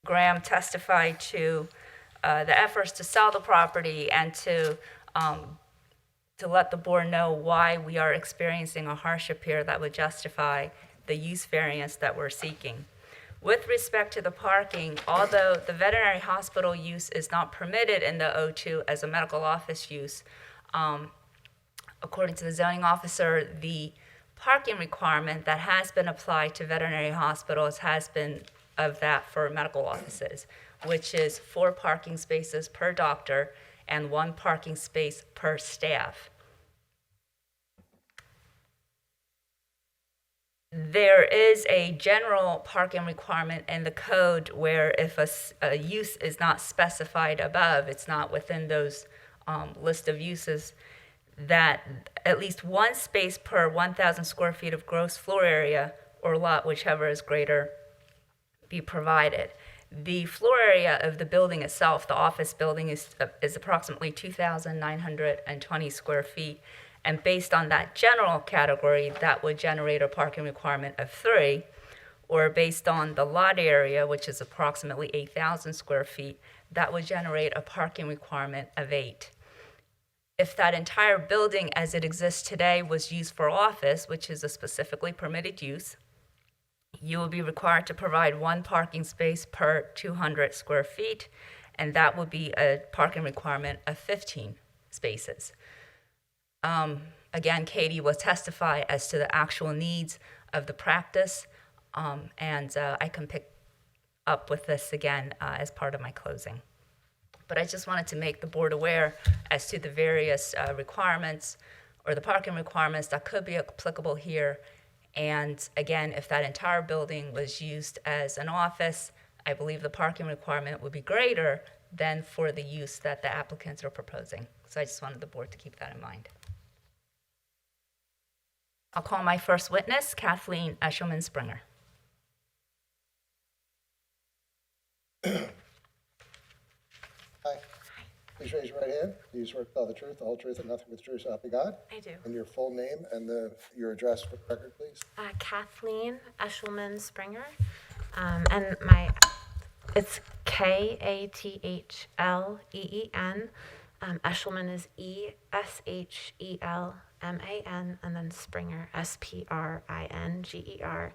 Graham testify to the efforts to sell the property and to let the board know why we are experiencing a hardship here that would justify the use variance that we're seeking. With respect to the parking, although the veterinary hospital use is not permitted in the O2 as a medical office use, according to the zoning officer, the parking requirement that has been applied to veterinary hospitals has been of that for medical offices, which is 4 parking spaces per doctor and 1 parking space per staff. There is a general parking requirement in the code where if a use is not specified above, it's not within those list of uses, that at least 1 space per 1,000 square feet of gross floor area or lot, whichever is greater, be provided. The floor area of the building itself, the office building, is approximately 2,920 square feet. And based on that general category, that would generate a parking requirement of 3, or based on the lot area, which is approximately 8,000 square feet, that would generate a parking requirement of 8. If that entire building as it exists today was used for office, which is a specifically permitted use, you will be required to provide 1 parking space per 200 square feet, and that would be a parking requirement of 15 spaces. Again, Katie will testify as to the actual needs of the practice, and I can pick up with this again as part of my closing. But I just wanted to make the board aware as to the various requirements or the parking requirements that could be applicable here. And again, if that entire building was used as an office, I believe the parking requirement would be greater than for the use that the applicants are proposing. So I just wanted the board to keep that in mind. I'll call my first witness, Kathleen Eshelman Springer. Hi. Please raise your right hand. Do you swear to tell the truth, the whole truth, and nothing but the truth, so help you God? I do. And your full name and your address for the record, please. Kathleen Eshelman Springer, and it's Kathleen. Eshelman is Eshelman, and then Springer, Springer.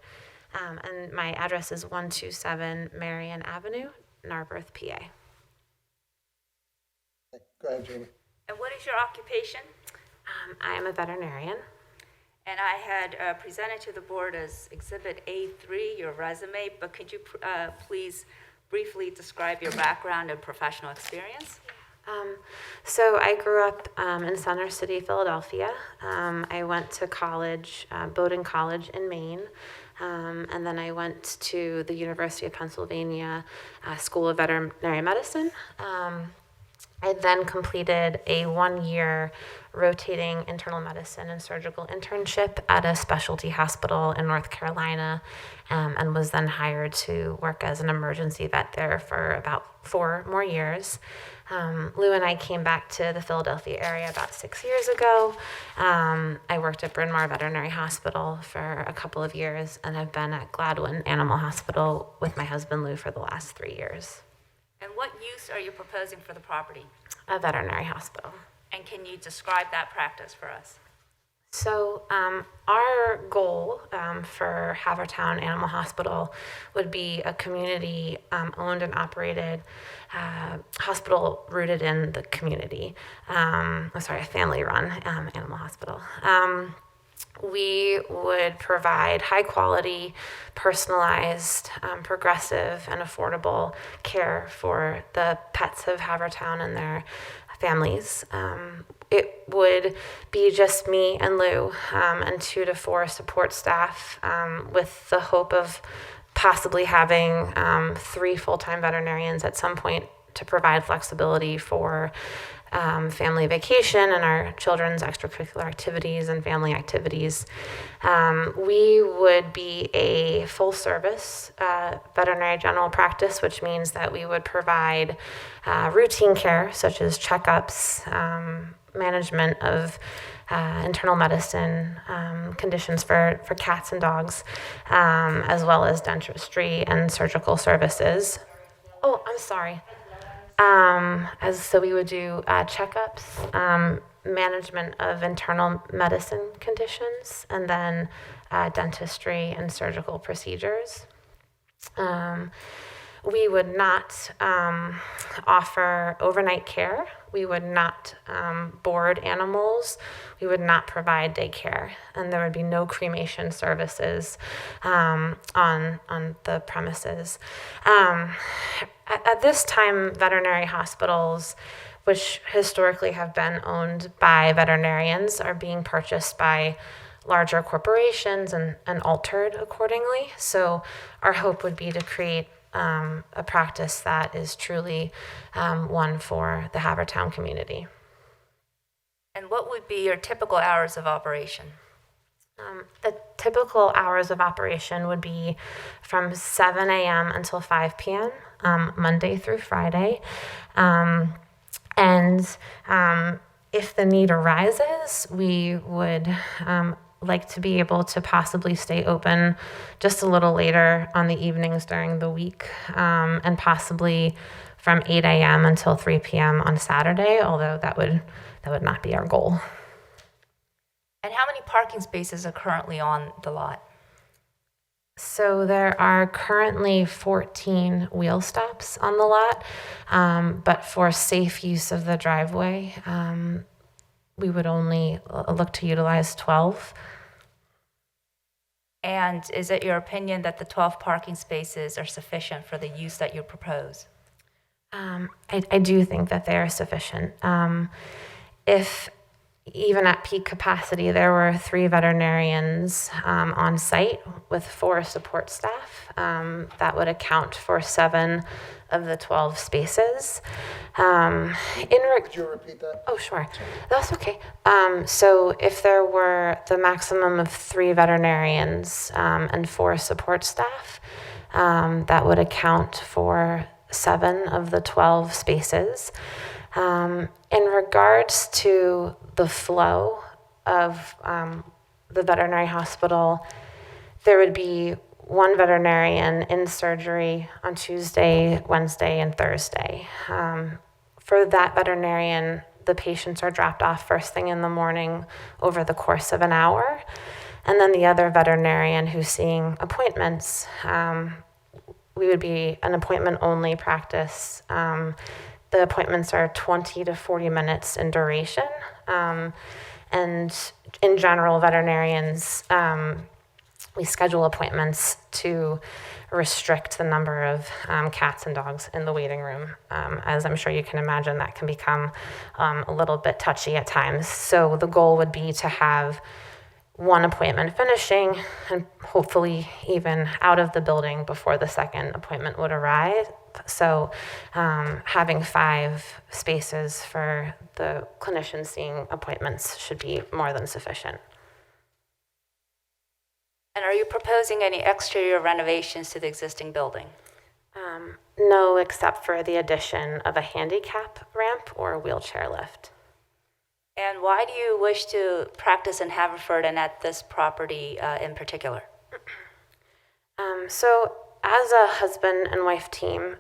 And my address is 127 Marion Avenue, Narberth, PA. Go ahead, Jamie. And what is your occupation? I am a veterinarian. And I had presented to the board as Exhibit A3, your resume, but could you please briefly describe your background and professional experience? So I grew up in Center City, Philadelphia. I went to college, Bowdoin College in Maine, and then I went to the University of Pennsylvania School of Veterinary Medicine. I then completed a 1-year rotating internal medicine and surgical internship at a specialty hospital in North Carolina, and was then hired to work as an emergency vet there for about 4 more years. Lou and I came back to the Philadelphia area about 6 years ago. I worked at Bryn Mawr Veterinary Hospital for a couple of years and have been at Gladwin Animal Hospital with my husband Lou for the last 3 years. And what use are you proposing for the property? A veterinary hospital. And can you describe that practice for us? So our goal for Havertown Animal Hospital would be a community owned and operated hospital rooted in the community. A family run animal hospital. We would provide high quality, personalized, progressive, and affordable care for the pets of Havertown and their families. It would be just me and Lou and 2 to 4 support staff with the hope of possibly having 3 full-time veterinarians at some point to provide flexibility for family vacation and our children's extracurricular activities and family activities. We would be a full-service veterinary general practice, which means that we would provide routine care such as checkups, management of internal medicine conditions for cats and dogs, as well as dentistry and surgical services. Oh, I'm sorry. So we would do checkups, management of internal medicine conditions, and then dentistry and surgical procedures. We would not offer overnight care. We would not board animals. We would not provide daycare, and there would be no cremation services on the premises. At this time, veterinary hospitals, which historically have been owned by veterinarians, are being purchased by larger corporations and altered accordingly. So our hope would be to create a practice that is truly one for the Havertown community. And what would be your typical hours of operation? The typical hours of operation would be from 7 a.m. until 5 p.m., Monday through Friday. If the need arises, we would like to be able to possibly stay open just a little later on the evenings during the week, and possibly from 8 a.m. until 3 p.m. on Saturday, although that would not be our goal. And how many parking spaces are currently on the lot? So there are currently 14 wheel stops on the lot, but for safe use of the driveway, we would only look to utilize 12. And is it your opinion that the 12 parking spaces are sufficient for the use that you propose? I do think that they are sufficient. If even at peak capacity, there were 3 veterinarians on site with 4 support staff, that would account for 7 of the 12 spaces. Could you repeat that? Oh, sure. That's okay. So if there were the maximum of 3 veterinarians and 4 support staff, that would account for 7 of the 12 spaces. In regards to the flow of the veterinary hospital, there would be 1 veterinarian in surgery on Tuesday, Wednesday, and Thursday. For that veterinarian, the patients are dropped off first thing in the morning over the course of an hour. And then the other veterinarian who's seeing appointments, we would be an appointment-only practice. The appointments are 20 to 40 minutes in duration. And in general, veterinarians, we schedule appointments to restrict the number of cats and dogs in the waiting room. As I'm sure you can imagine, that can become a little bit touchy at times. So the goal would be to have one appointment finishing and hopefully even out of the building before the second appointment would arrive. So having 5 spaces for the clinicians seeing appointments should be more than sufficient. And are you proposing any exterior renovations to the existing building? No, except for the addition of a handicap ramp or a wheelchair lift. And why do you wish to practice in Haverford and at this property in particular? So as a husband and wife team,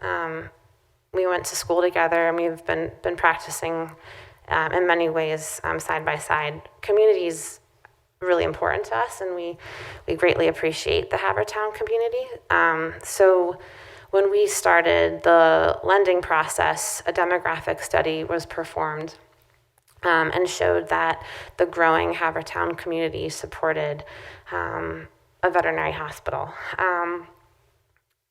we went to school together and we've been practicing in many ways side by side. Community's really important to us, and we greatly appreciate the Havertown community. So when we started the lending process, a demographic study was performed and showed that the growing Havertown community supported a veterinary hospital.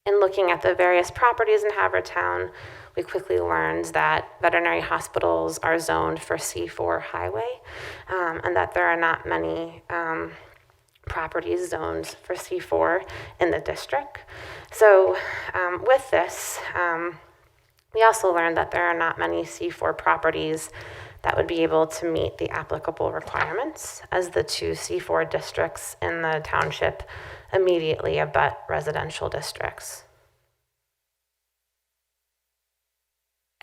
In looking at the various properties in Havertown, we quickly learned that veterinary hospitals are zoned for C4 highway, and that there are not many properties zoned for C4 in the district. So with this, we also learned that there are not many C4 properties that would be able to meet the applicable requirements, as the 2 C4 districts in the township immediately abut residential districts.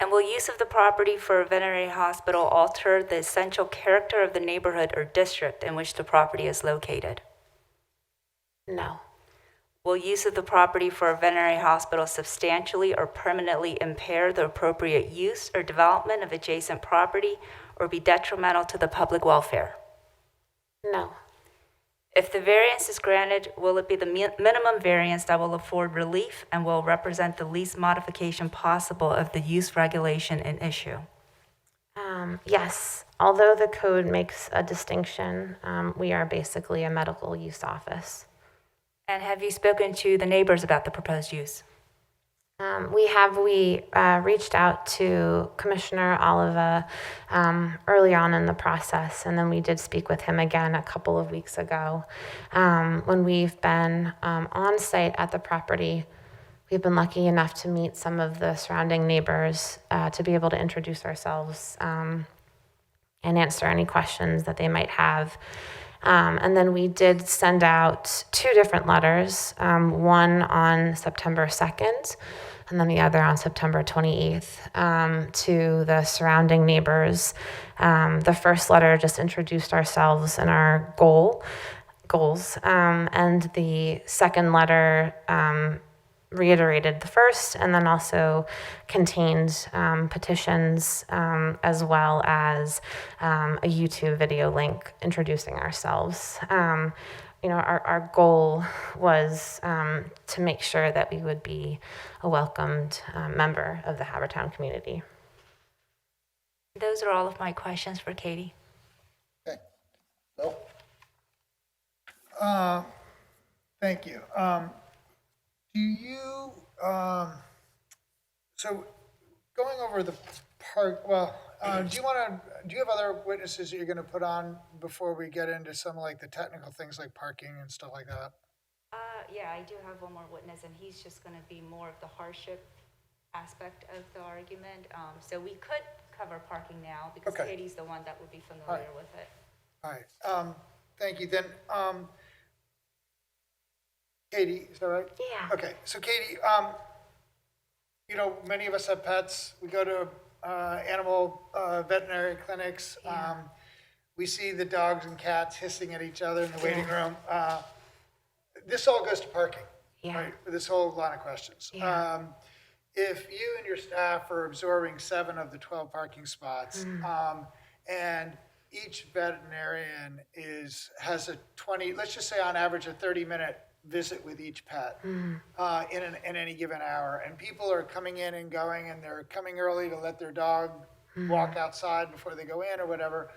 And will use of the property for a veterinary hospital alter the essential character of the neighborhood or district in which the property is located? No. Will use of the property for a veterinary hospital substantially or permanently impair the appropriate use or development of adjacent property or be detrimental to the public welfare? No. If the variance is granted, will it be the minimum variance that will afford relief and will represent the least modification possible of the use regulation in issue? Yes. Although the code makes a distinction, we are basically a medical use office. And have you spoken to the neighbors about the proposed use? We reached out to Commissioner Oliva early on in the process, and then we did speak with him again a couple of weeks ago. When we've been on site at the property, we've been lucky enough to meet some of the surrounding neighbors to be able to introduce ourselves and answer any questions that they might have. And then we did send out 2 different letters, one on September 2nd, and then the other on September 28th, to the surrounding neighbors. The first letter just introduced ourselves and our goals, and the second letter reiterated the first, and then also contained petitions as well as a YouTube video link introducing ourselves. Our goal was to make sure that we would be a welcomed member of the Havertown community. Those are all of my questions for Katie. Okay. Bill? Thank you. Do you, so going over the part, do you have other witnesses that you're gonna put on before we get into some like the technical things like parking and stuff like that? Yeah, I do have one more witness, and he's just going to be more of the hardship aspect of the argument. So we could cover parking now because Okay. Katie's the one that would be familiar with it. All right, thank you. Then, Katie, is that right? Yeah. Okay, so Katie, many of us have pets. We go to animal veterinary clinics. Yeah. We see the dogs and cats hissing at each other in the waiting room. This all goes to parking, Yeah. right? This whole line of questions. Yeah. If you and your staff are absorbing 7 of the 12 parking spots, and each veterinarian has a 20, let's just say on average a 30-minute visit with each pet in any given hour, and people are coming in and going, and they're coming early to let their dog walk outside before they go in or whatever.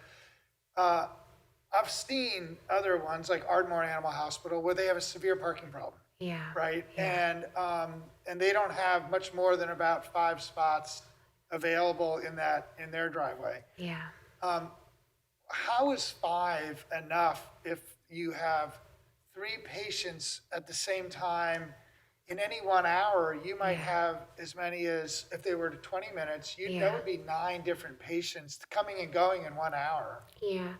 I've seen other ones like Ardmore Animal Hospital where they have a severe parking problem, Yeah. right? And they don't have much more than about 5 spots available in their driveway. Yeah. How is 5 enough if you have 3 patients at the same time? In any 1 hour, you might have as many as, if they were to 20 minutes, that would be 9 different patients coming and going in 1 hour. Yeah.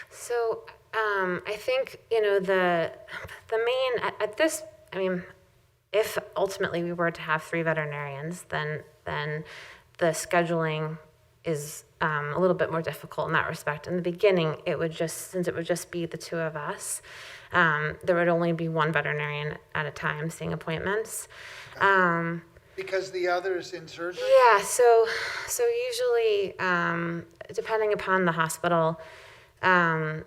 So I think, the main, at this, I mean, if ultimately we were to have 3 veterinarians, then the scheduling is a little bit more difficult in that respect. In the beginning, since it would just be the 2 of us, there would only be 1 veterinarian at a time seeing appointments. Because the other's in surgery? Yeah, so usually, depending upon the hospital, the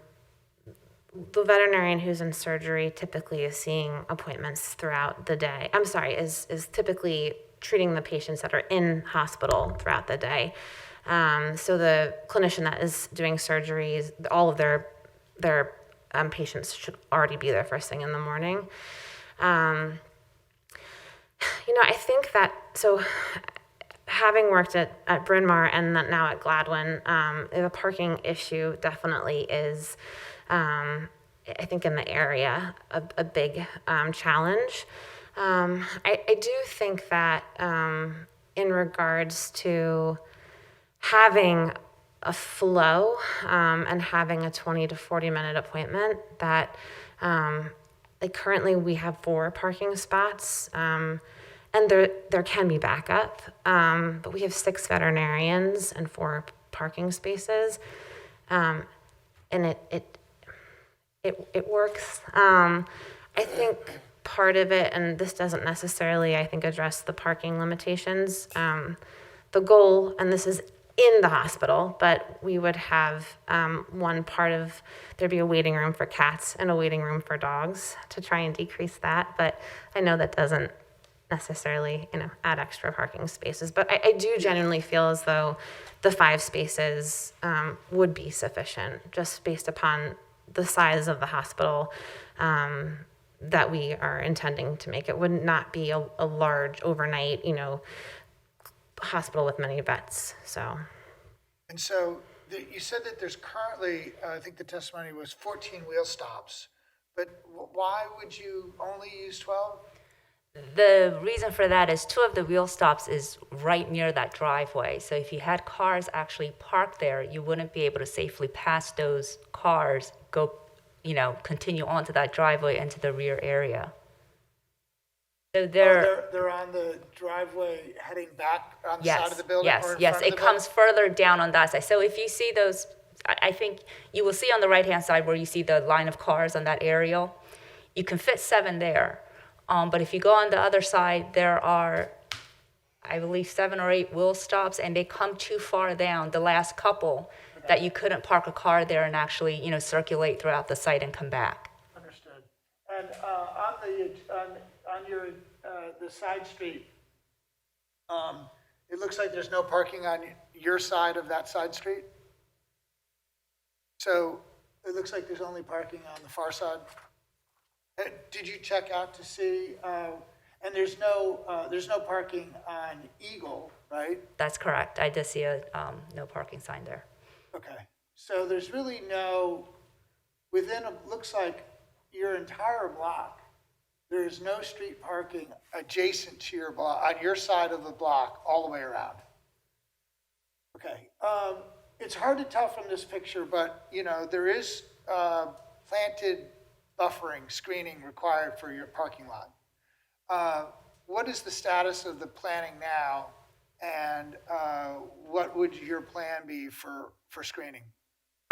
veterinarian who's in surgery typically is seeing appointments throughout the day. I'm sorry, is typically treating the patients that are in hospital throughout the day. So the clinician that is doing surgeries, all of their patients should already be there first thing in the morning. I think that, so having worked at Bryn Mawr and now at Gladwin, the parking issue definitely is, I think in the area, a big challenge. I do think that in regards to having a flow and having a 20 to 40 minute appointment, that like currently we have 4 parking spots, and there can be backup, but we have 6 veterinarians and 4 parking spaces, and it works. I think part of it, and this doesn't necessarily, I think, address the parking limitations. The goal, and this is in the hospital, but we would have one part of, there'd be a waiting room for cats and a waiting room for dogs to try and decrease that. But I know that doesn't necessarily, add extra parking spaces. But I do genuinely feel as though the 5 spaces would be sufficient, just based upon the size of the hospital that we are intending to make. It would not be a large overnight, hospital with many vets. So. And so you said that there's currently, I think the testimony was 14 wheel stops, but why would you only use 12? The reason for that is 2 of the wheel stops is right near that driveway. So if you had cars actually parked there, you wouldn't be able to safely pass those cars, continue onto that driveway into the rear area. So they're on the driveway heading back on the side of the building? Yes, or in yes, front of it the comes further down on that side. So if you see those, I think you will see on the right-hand side where you see the line of cars on that aerial, you can fit 7 there. But if you go on the other side, there are, I believe, 7 or 8 wheel stops, and they come too far down, the last couple, that you couldn't park a car there and actually, circulate throughout the site and come back. Understood. And on your the side street, it looks like there's no parking on your side of that side street. So it looks like there's only parking on the far side. Did you check out to see? And there's no parking on Eagle, right? That's correct. I did see a no parking sign there. Okay. So there's really looks like your entire block, there is no street parking adjacent to your block, on your side of the block, all the way around. Okay. It's hard to tell from this picture, but, there is planted buffering, screening required for your parking lot. What is the status of the planning now, and what would your plan be for screening?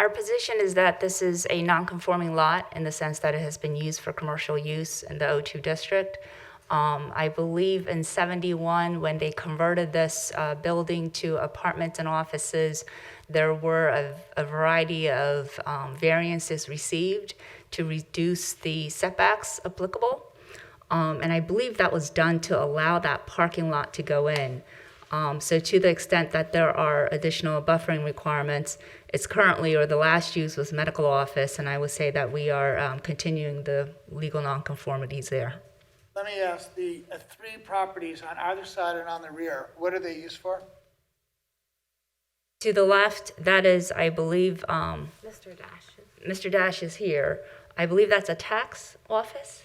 Our position is that this is a non-conforming lot in the sense that it has been used for commercial use in the O2 district. I believe in 71, when they converted this building to apartments and offices, there were a variety of variances received to reduce the setbacks applicable. And I believe that was done to allow that parking lot to go in. So to the extent that there are additional buffering requirements, it's currently, or the last use was medical office, and I would say that we are continuing the legal nonconformities there. Let me ask, the 3 properties on either side and on the rear, what are they used for? To the left, that is, I believe, Mr. Dash. Mr. Dash is here. I believe that's a tax office?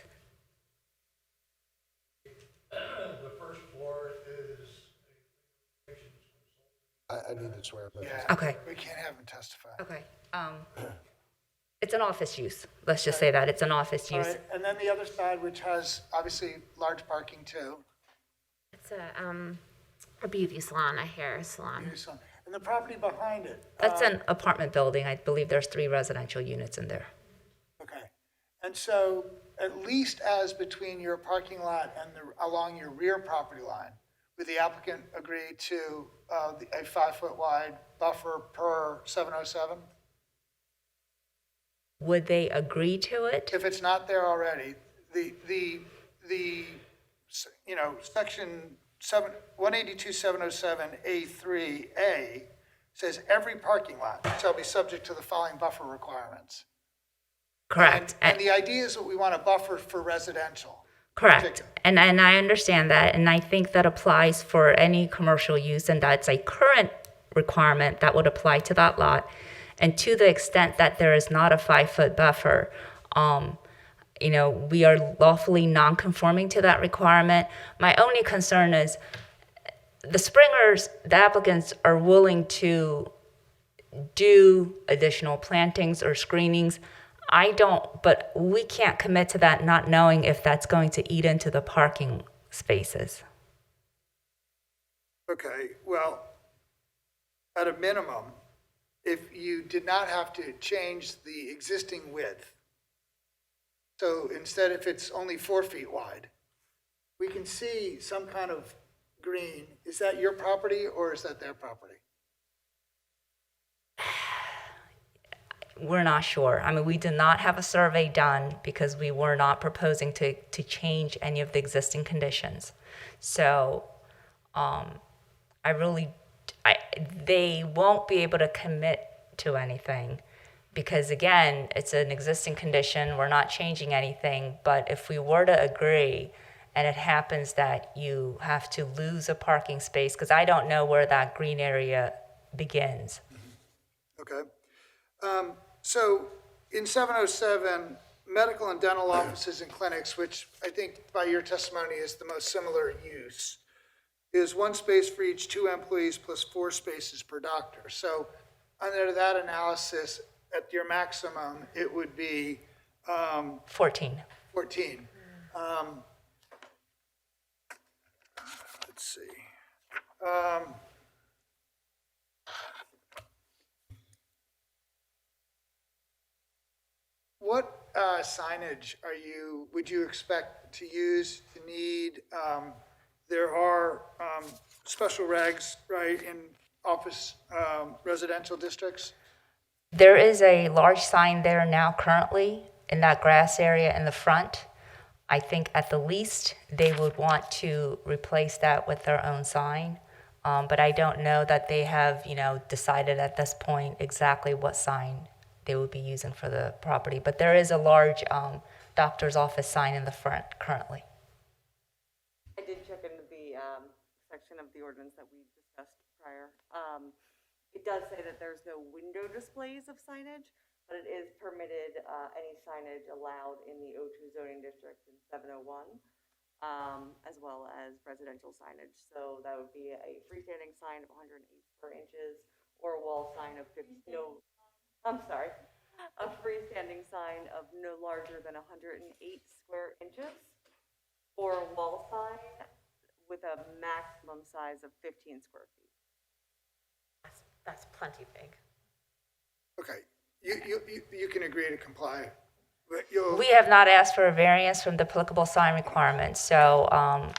The first floor is. I need to swear, but. Yeah, Okay. we can't have them testify. Okay. It's an office use. Let's just say that. It's an office All use. right, and then the other side, which has obviously large parking too. It's a beauty salon, a hair salon. And the property behind it. That's an apartment building. I believe there's 3 residential units in there. Okay, and so at least as between your parking lot and along your rear property line, would the applicant agree to a 5-foot wide buffer per 707? Would they agree to it? If it's not there already, section 182-707A3A says every parking lot shall be subject to the following buffer requirements. Correct. And the idea is that we want a buffer for residential. Correct. And I understand that, and I think that applies for any commercial use, and that's a current requirement that would apply to that lot. And to the extent that there is not a 5-foot buffer, we are lawfully non-conforming to that requirement. My only concern is the Springers, the applicants, are willing to do additional plantings or screenings. I don't, but we can't commit to that not knowing if that's going to eat into the parking spaces. Okay, well, at a minimum, if you did not have to change the existing width, so instead if it's only 4 feet wide, we can see some kind of green. Is that your property or is that their property? We're not sure. I mean, we did not have a survey done because we were not proposing to change any of the existing conditions. So they won't be able to commit to anything because, again, it's an existing condition. We're not changing anything. But if we were to agree and it happens that you have to lose a parking space, because I don't know where that green area begins. Okay. So in 707, medical and dental offices and clinics, which I think by your testimony is the most similar use, is 1 space for each 2 employees plus 4 spaces per doctor. So under that analysis, at your maximum, it would be 14. 14. Let's see. What signage would you expect to use, to need? There are special regs, right, in office residential districts? There is a large sign there now currently in that grass area in the front. I think at the least they would want to replace that with their own sign. But I don't know that they have, decided at this point exactly what sign they would be using for the property. But there is a large doctor's office sign in the front currently. I did check into the section of the ordinance that we discussed prior. It does say that there's no window displays of signage, but it is permitted, any signage allowed in the O2 zoning district in 701, as well as residential signage. So that would be a freestanding sign of 108 square inches or a wall sign of a freestanding sign of no larger than 108 square inches or a wall sign with a maximum size of 15 square feet. That's plenty big. Okay, you can agree to comply. But We have not asked for a variance from the applicable sign requirements. So,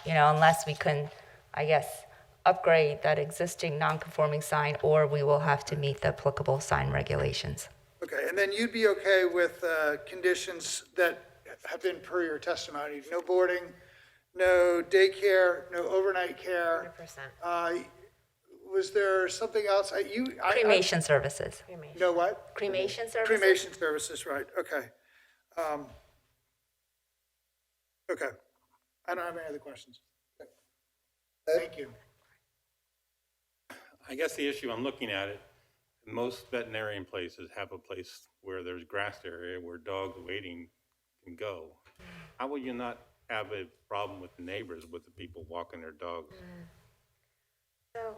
unless we can, I guess, upgrade that existing non-conforming sign, or we will have to meet the applicable sign regulations. Okay, and then you'd be okay with conditions that have been per your testimony, no boarding, no daycare, no overnight care. 100%. Was there something else? Cremation services. No what? Cremation services? Cremation services, right, okay. Okay, I don't have any other questions. Thank you. I guess the issue I'm looking at it, most veterinarian places have a place where there's grass area where dogs waiting can go. How will you not have a problem with the neighbors, with the people walking their dogs? So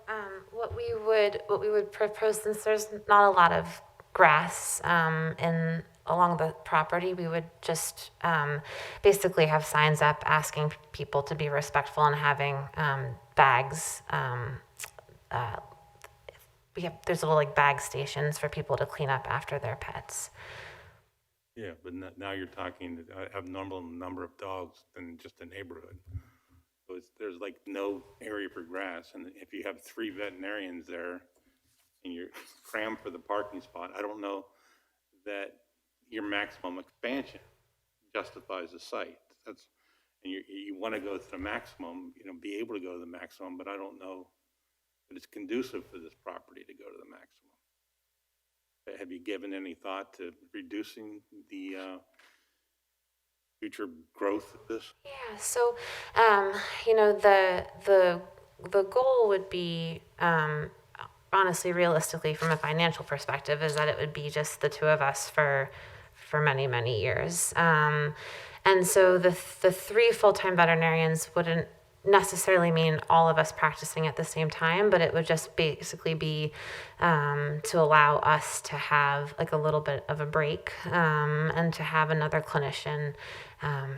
what we would propose, since there's not a lot of grass along the property, we would just basically have signs up asking people to be respectful and having bags. There's little like bag stations for people to clean up after their pets. Yeah, but now you're talking abnormal number of dogs than just a neighborhood. So there's like no area for grass, and if you have 3 veterinarians there and you're crammed for the parking spot, I don't know that your maximum expansion justifies the site. And you want to go to the maximum, be able to go to the maximum, but I don't know that it's conducive for this property to go to the maximum. Have you given any thought to reducing the future growth of this? Yeah. So the goal would be honestly, realistically, from a financial perspective, is that it would be just the 2 of us for many, many years. And so the 3 full-time veterinarians wouldn't necessarily mean all of us practicing at the same time, but it would just basically be to allow us to have like a little bit of a break and to have another clinician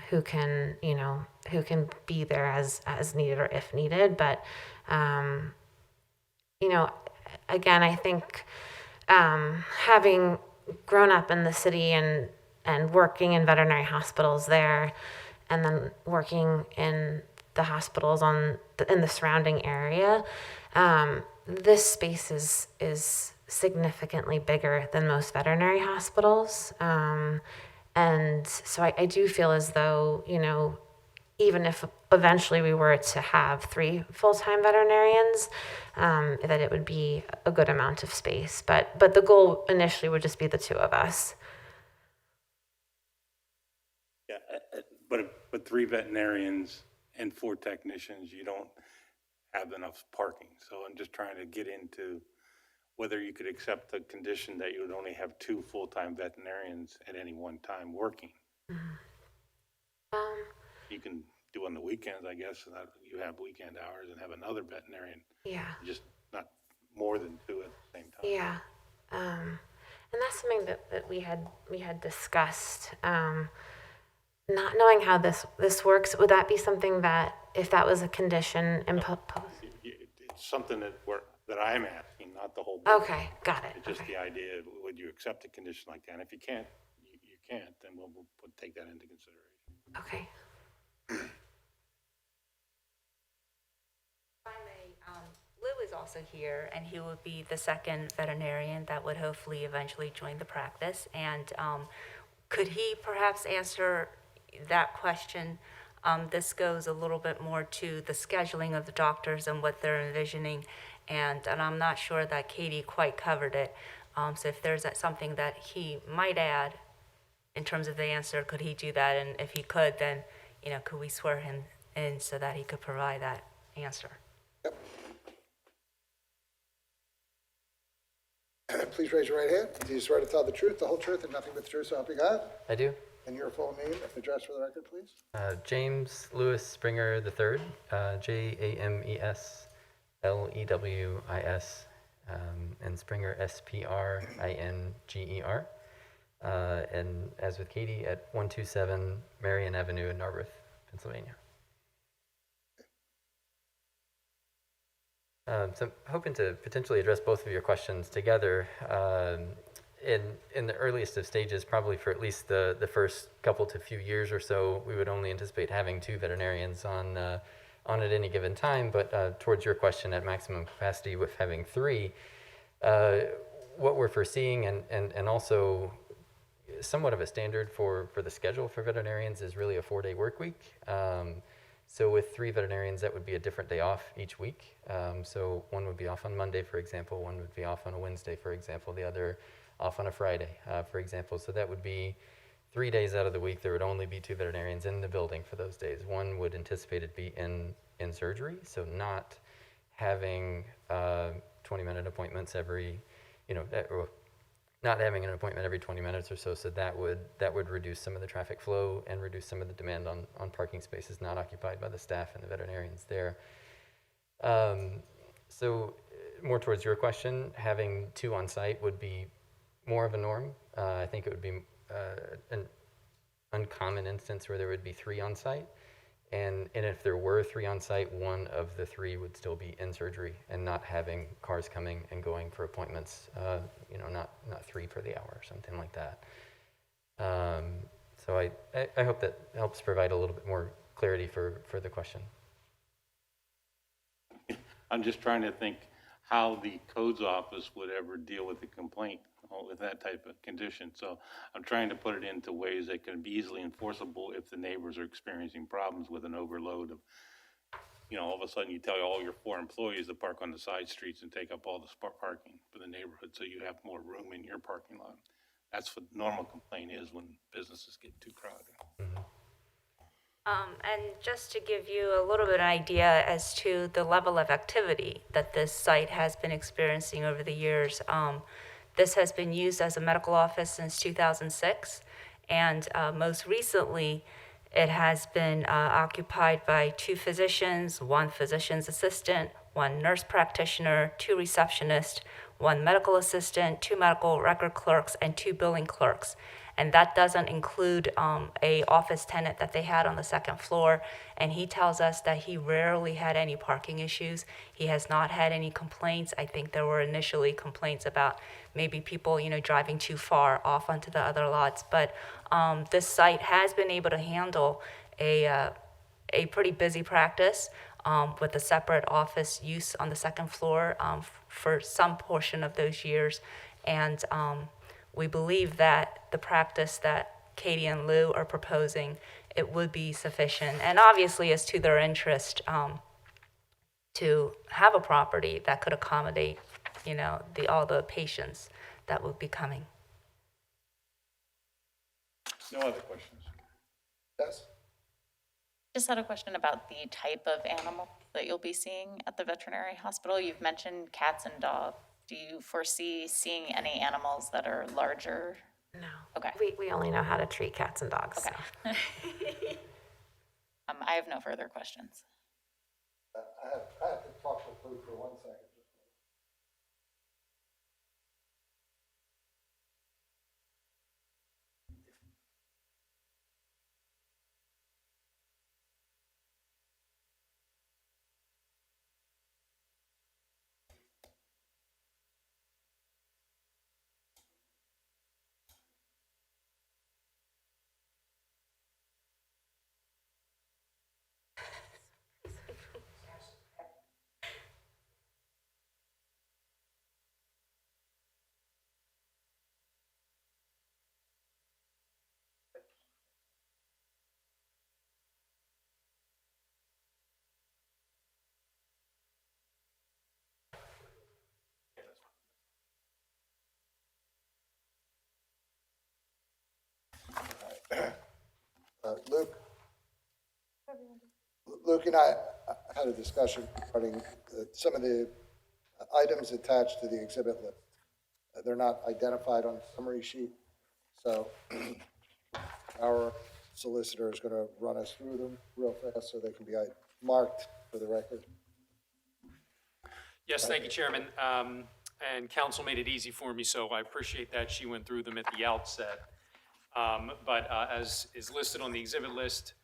who can be there as needed or if needed. But again, I think having grown up in the city and working in veterinary hospitals there, and then working in the hospitals in the surrounding area, this space is significantly bigger than most veterinary hospitals. And so I do feel as though, even if eventually we were to have 3 full-time veterinarians, that it would be a good amount of space. But the goal initially would just be the 2 of us. Yeah, but 3 veterinarians and 4 technicians, you don't have enough parking. So I'm just trying to get into whether you could accept the condition that you would only have 2 full-time veterinarians at any one time working. You can do on the weekends, I guess, so that you have weekend hours and have another veterinarian. Yeah. Just not more than 2 at the same time. Yeah. And that's something that we had discussed. Not knowing how this works, would that be something that, if that was a condition imposed? It's something that I'm asking, not the whole board. Okay, got it. It's just the idea, would you accept a condition like that? And if you can't, you can't, then we'll take that into consideration. Okay. Lou is also here, and he will be the 2nd veterinarian that would hopefully eventually join the practice. And could he perhaps answer that question? This goes a little bit more to the scheduling of the doctors and what they're envisioning, and I'm not sure that Katie quite covered it. So if there's something that he might add in terms of the answer, could he do that? And if he could, then could we swear him in so that he could provide that answer? Please raise your right hand. Do you swear to tell the truth, the whole truth, and nothing but the truth, so help you God? I do. And your full name and address for the record, please? James Lewis Springer III, JamesLewis, and Springer Springer. And as with Katie, at 127 Marion Avenue in Narberth, Pennsylvania. So I'm hoping to potentially address both of your questions together. In the earliest of stages, probably for at least the first couple to few years or so, we would only anticipate having 2 veterinarians on at any given time. But towards your question, at maximum capacity with having 3, what we're foreseeing and also somewhat of a standard for the schedule for veterinarians is really a 4-day work week. So with 3 veterinarians, that would be a different day off each week. So one would be off on Monday, for example, one would be off on a Wednesday, for example, the other off on a Friday, for example. So that would be 3 days out of the week, there would only be 2 veterinarians in the building for those days. One would anticipate it be in surgery, so not having 20-minute appointments every, not having an appointment every 20 minutes or so. So that would reduce some of the traffic flow and reduce some of the demand on parking spaces not occupied by the staff and the veterinarians there. So more towards your question, having 2 on site would be more of a norm. I think it would be an uncommon instance where there would be 3 on site. And if there were 3 on site, one of the 3 would still be in surgery and not having cars coming and going for appointments, not 3 per the hour or something like that. So I hope that helps provide a little bit more clarity for the question. I'm just trying to think how the codes office would ever deal with a complaint with that type of condition. So I'm trying to put it into ways that can be easily enforceable if the neighbors are experiencing problems with an overload of, all of a sudden you tell all your 4 employees to park on the side streets and take up all the parking for the neighborhood so you have more room in your parking lot. That's what normal complaint is when businesses get too crowded. Mm-hmm. And just to give you a little bit of idea as to the level of activity that this site has been experiencing over the years, this has been used as a medical office since 2006, and most recently, it has been occupied by 2 physicians, 1 physician's assistant, 1 nurse practitioner, 2 receptionists, 1 medical assistant, 2 medical record clerks, and 2 billing clerks. And that doesn't include a office tenant that they had on the 2nd floor. And he tells us that he rarely had any parking issues. He has not had any complaints. I think there were initially complaints about maybe people, driving too far off onto the other lots. But this site has been able to handle a pretty busy practice with a separate office use on the 2nd floor for some portion of those years. And we believe that the practice that Katie and Lou are proposing, it would be sufficient. And obviously, it's to their interest to have a property that could accommodate, all the patients that would be coming. No other questions? Yes? Just had a question about the type of animal that you'll be seeing at the veterinary hospital. You've mentioned cats and dogs. Do you foresee seeing any animals that are larger? No. Okay. We only know how to treat cats and dogs. Okay. So. I have no further questions. I have to talk with Lou for 1 second. Luke and I had a discussion regarding some of the items attached to the exhibit list. They're not identified on the summary sheet, so our solicitor is going to run us through them real fast so they can be marked for the record. Yes, thank you, Chairman. And council made it easy for me, so I appreciate that. She went through them at the outset. But as is listed on the exhibit list,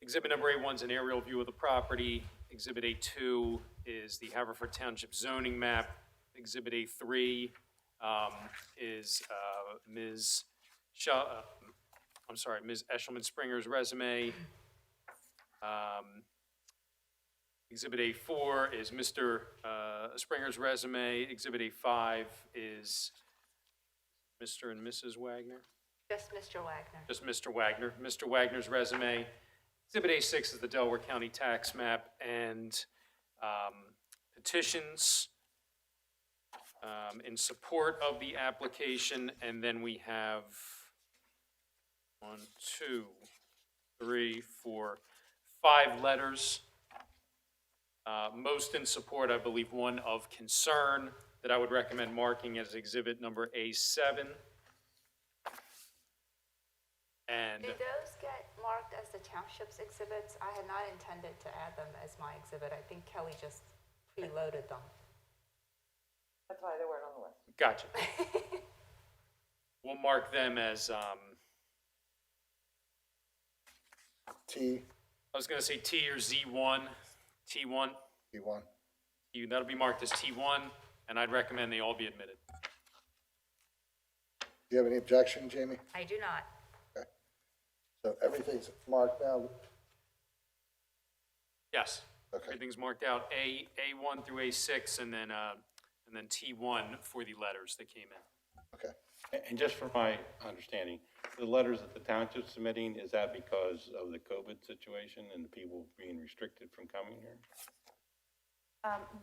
exhibit number A1 is an aerial view of the property. Exhibit A2 is the Haverford Township zoning map. Exhibit A3 is Ms. Ms. Eshelman Springer's resume. Exhibit A4 is Mr. Springer's resume. Exhibit A5 is Mr. and Mrs. Wagner. Just Mr. Wagner. Just Mr. Wagner. Mr. Wagner's resume. Exhibit A6 is the Delaware County tax map and petitions in support of the application. And then we have 1, 2, 3, 4, 5 letters. Most in support, I believe one of concern that I would recommend marking as exhibit number A7. And Do those get marked as the township's exhibits? I had not intended to add them as my exhibit. I think Kelly just preloaded them. That's why they weren't on the list. gotcha. We'll mark them as, T, I was going to say T or Z1, T1. T1. That'll be marked as T1, and I'd recommend they all be admitted. Do you have any objection, Jamie? I do not. Okay. So everything's marked now? Yes. Okay. Everything's marked out, A1 through A6, and then T1 for the letters that came in. Okay. And just for my understanding, the letters that the township's submitting, is that because of the COVID situation and the people being restricted from coming here?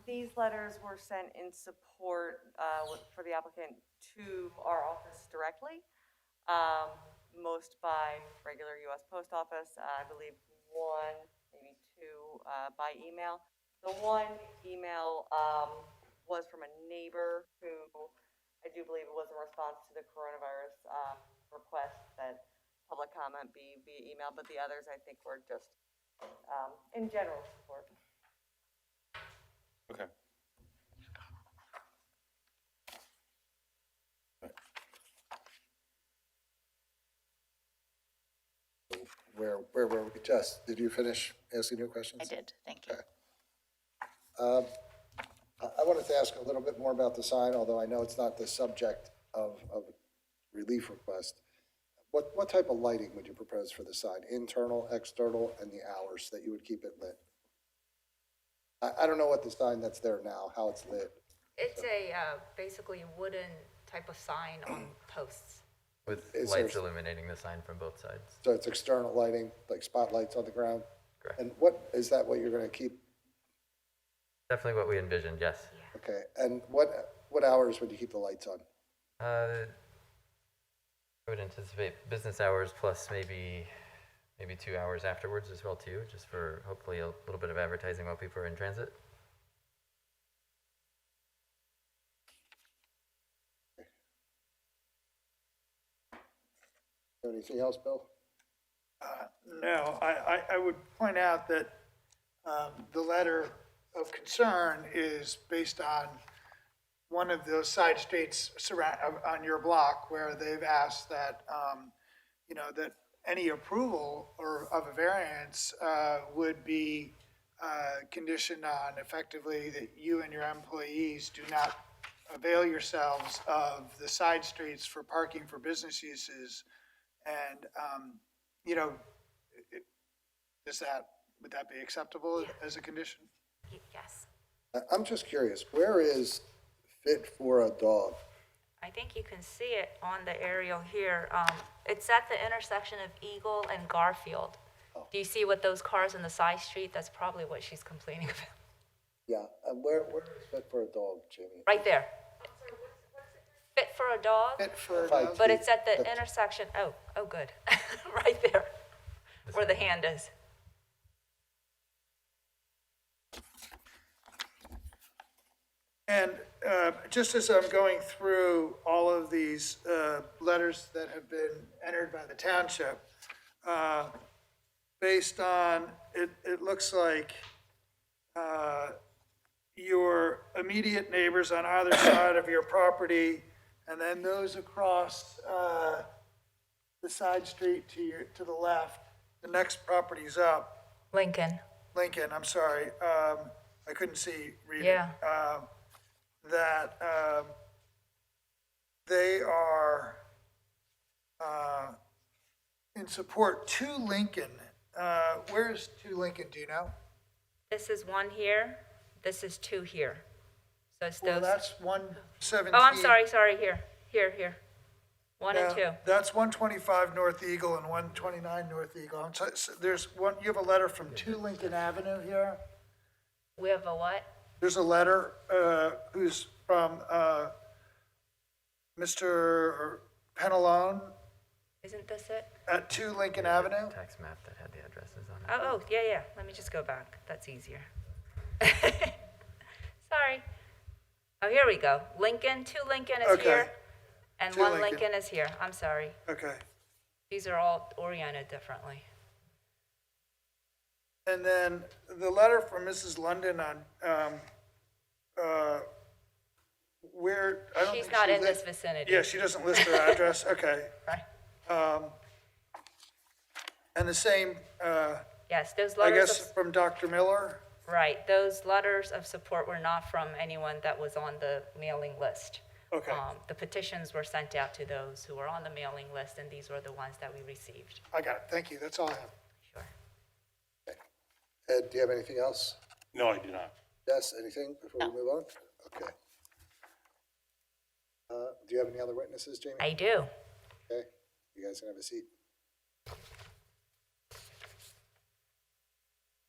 These letters were sent in support for the applicant to our office directly, most by regular U.S. Post Office, I believe 1, maybe 2 by email. The one email was from a neighbor who I do believe it was a response to the coronavirus request that public comment be via email, but the others I think were just in general support. Okay. Where were we? Jess, did you finish asking your questions? I did, thank you. Okay. I wanted to ask a little bit more about the sign, although I know it's not the subject of relief request. What type of lighting would you propose for the sign? Internal, external, and the hours that you would keep it lit? I don't know what the sign that's there now, how it's lit. It's a basically wooden type of sign on posts. With Is lights there- illuminating the sign from both sides. So it's external lighting, like spotlights on the ground? Correct. And what, is that what you're gonna keep? Definitely what we envisioned, yes. Okay, and what hours would you keep the lights on? I would anticipate business hours plus maybe 2 hours afterwards as well too, just for hopefully a little bit of advertising while people are in transit. Anything else, Bill? No, I would point out that the letter of concern is based on one of those side streets on your block where they've asked that, that any approval of a variance would be conditioned on effectively that you and your employees do not avail yourselves of the side streets for parking for business uses. And, would that be acceptable as a condition? Yes. I'm just curious, where is Fit for a Dog? I think you can see it on the aerial here. It's at the intersection of Eagle and Garfield. Do you see what those cars in the side street? That's probably what she's complaining about. Yeah, and where is Fit for a Dog, Jamie? Right there. Fit for a dog, Fit for a Five dog. but feet. it's at the That's- intersection, oh, good. Right there, where the hand is. And just as I'm going through all of these letters that have been entered by the township, based on, it looks like your immediate neighbors on either side of your property, and then those across the side street to the left, the next property's up. Lincoln. Lincoln, I'm sorry, I couldn't see reading. Yeah. That they are in support to Lincoln. Where's to Lincoln, do you know? This is one here, this is two here. So it's Well, those. that's 117. Oh, I'm sorry, here. 1 and 2. That's 125 North Eagle and 129 North Eagle. There's one, you have a letter from 2 Lincoln Avenue here. We have a what? There's a letter, who's from, Mr. Penalone Isn't this it? at 2 Lincoln Avenue. Tax map that had the addresses on it. Oh, yeah. Let me just go back. That's easier. Sorry. Oh, here we go. Lincoln, 2 Lincoln is Okay. here, and 2 1 Lincoln. Lincoln is here. I'm sorry. Okay. These are all oriented differently. And then the letter from Mrs. London on, where, I don't think She's not in lists- this vicinity. Yeah, she doesn't list her address, okay. Right. And the same, Yes, those I letters guess, from Dr. Miller? right, those letters of support were not from anyone that was on the mailing list. Okay. The petitions were sent out to those who were on the mailing list, and these were the ones that we received. I got it, thank you, that's all I have. Sure. Ed, do you have anything else? No, I do not. Yes, anything before we move on? Okay. Do you have any other witnesses, Jamie? I do. Okay, you guys can have a seat.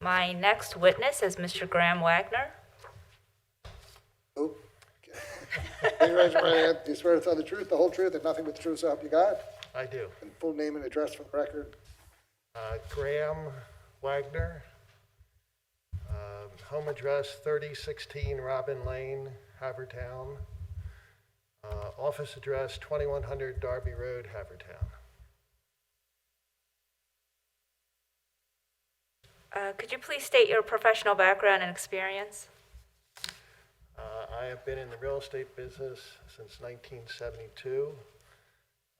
My next witness is Mr. Graham Wagner. Oh, okay. Can you raise your right hand? Do you swear to tell the truth, the whole truth, and nothing but the truth, so help you God? I do. And full name and address for the record? Graham Wagner, home address 3016 Robin Lane, Havertown. Office address 2100 Darby Road, Havertown. Could you please state your professional background and experience? I have been in the real estate business since 1972.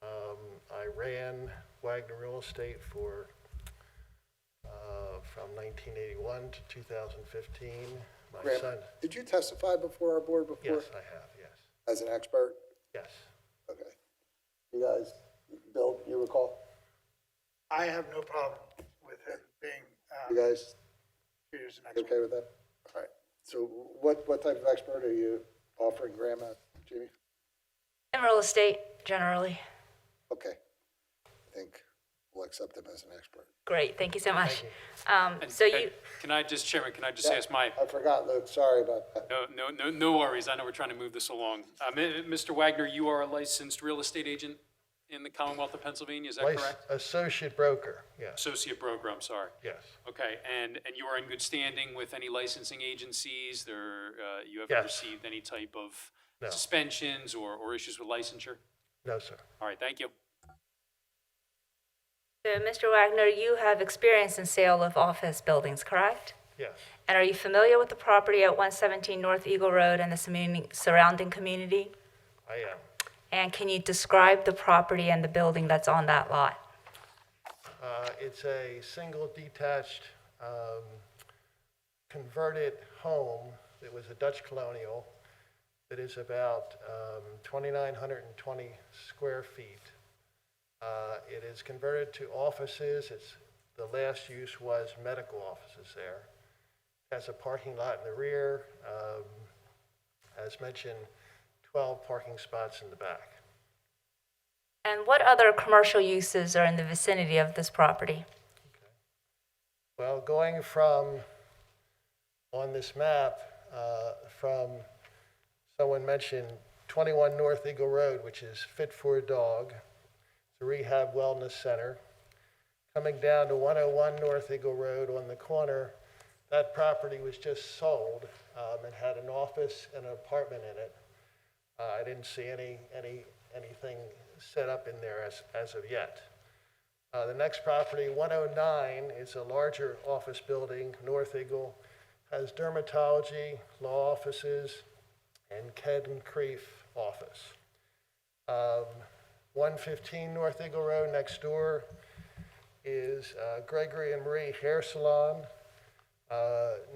I ran Wagner Real Estate for from 1981 to 2015. My Graham, son, did you testify before our board before? yes, I have, yes, As an expert? yes. Okay. You guys, Bill, you recall? I have no problem with him being, You guys treated as an you expert. okay with that? All right. So what type of expert are you offering Graham at, Jamie? In real estate, generally. Okay. I think we'll accept him as an expert. Great, thank you so much. And So you, Can I just, Chairman, can I just Yeah, ask my, I forgot, Luke, sorry about that. no worries, I know we're trying to move this along. Mr. Wagner, you are a licensed real estate agent in the Commonwealth of Pennsylvania, is that correct? Associate broker, yes, Associate broker, I'm sorry. yes. Okay, and you are in good standing with any licensing agencies? You haven't Yes. received any type of No. suspensions or issues with licensure? No, sir. All right, thank you. so Mr. Wagner, you have experience in sale of office buildings, correct? Yes, And are you familiar with the property at 117 North Eagle Road and the surrounding community? I am. And can you describe the property and the building that's on that lot? It's a single detached converted home. It was a Dutch colonial. It is about 2,920 square feet. It is converted to offices. The last use was medical offices there. Has a parking lot in the rear. As mentioned, 12 parking spots in the back. And what other commercial uses are in the vicinity of this property? Well, going from, on this map, from, someone mentioned 21 North Eagle Road, which is fit for a dog. It's a rehab wellness center. Coming down to 101 North Eagle Road on the corner, that property was just sold. It had an office and an apartment in it. I didn't see anything set up in there as of yet. The next property, 109, is a larger office building. North Eagle has dermatology, law offices, and Ked and Creef office. 115 North Eagle Road next door is Gregory and Marie Hair Salon.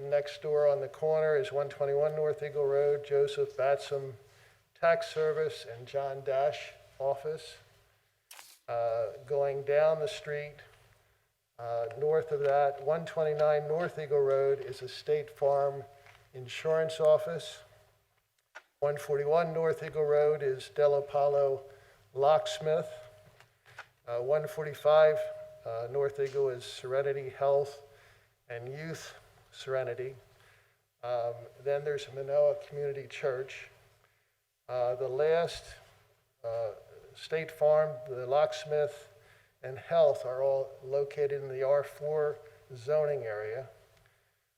Next door on the corner is 121 North Eagle Road, Joseph Batsom Tax Service and John Dash office. Going down the street, north of that, 129 North Eagle Road is a State Farm Insurance Office. 141 North Eagle Road is Del Apollo Locksmith. 145 North Eagle is Serenity Health and Youth Serenity. Then there's Manoa Community Church. The last, State Farm, the Locksmith, and Health are all located in the R4 zoning area.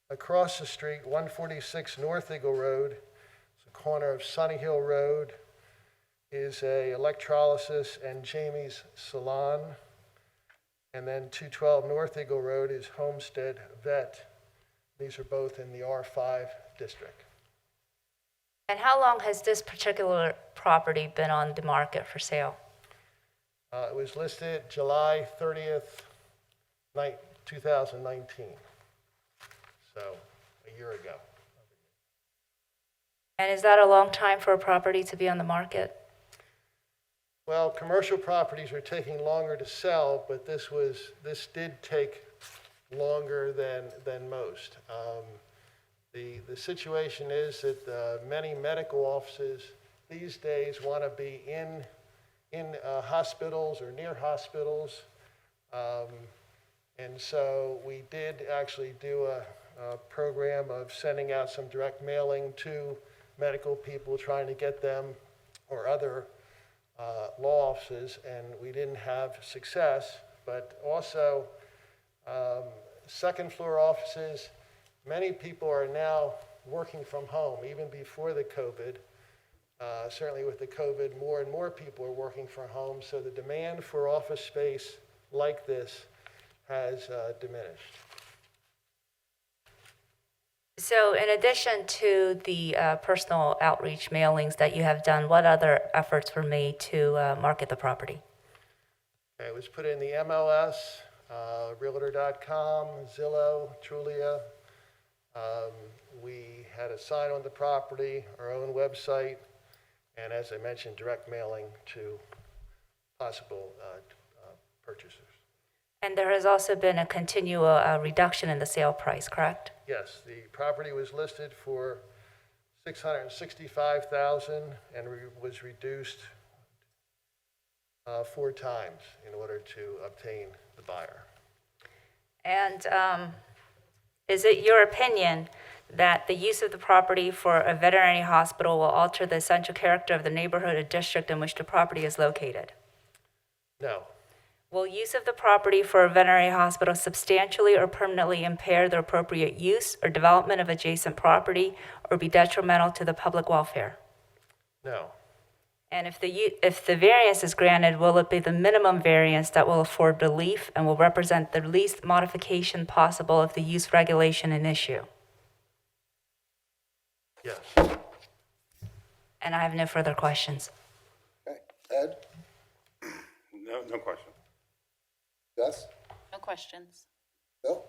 Across the street, 146 North Eagle Road, it's the corner of Sunny Hill Road, is a electrolysis and Jamie's Salon. And then 212 North Eagle Road is Homestead Vet. These are both in the R5 district. And how long has this particular property been on the market for sale? It was listed July 30th, 2019. So a year ago. And is that a long time for a property to be on the market? Well, commercial properties are taking longer to sell, but this did take longer than most. The situation is that many medical offices these days want to be in hospitals or near hospitals. And so we did actually do a program of sending out some direct mailing to medical people, trying to get them, or other law offices, and we didn't have success. But also, second floor offices, many people are now working from home, even before the COVID. Certainly with the COVID, more and more people are working from home, so the demand for office space like this has diminished. So in addition to the personal outreach mailings that you have done, what other efforts were made to market the property? It was put in the MLS, Realtor.com, Zillow, Trulia. We had a sign on the property, our own website, and as I mentioned, direct mailing to possible purchasers. And there has also been a continual reduction in the sale price, correct? Yes, the property was listed for $665,000 and was reduced 4 times in order to obtain the buyer. And is it your opinion that the use of the property for a veterinary hospital will alter the essential character of the neighborhood or district in which the property is located? No. Will use of the property for a veterinary hospital substantially or permanently impair the appropriate use or development of adjacent property or be detrimental to the public welfare? No. And if the variance is granted, will it be the minimum variance that will afford relief and will represent the least modification possible of the use regulation in issue? Yes. And I have no further questions. Okay, Ed? No question. Jess? No questions. Bill?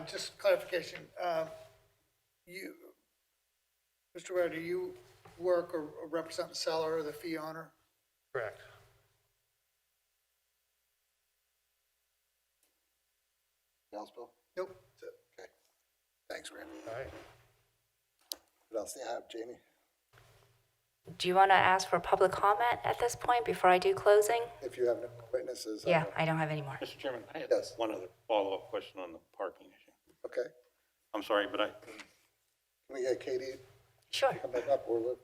Just clarification. Mr. Ware, do you work or represent the seller or the fee owner? Correct. Anything else, Bill? Nope. That's it. Okay. Thanks, Randy. All right. What else do you have, Jamie? Do you want to ask for public comment at this point before I do closing? If you have no more witnesses. Yeah, I don't have any more. Mr. Chairman, I have Yes. one other follow-up question on the parking issue. Okay. I'm sorry, but Can we get Katie Sure. to come back up, or Luke?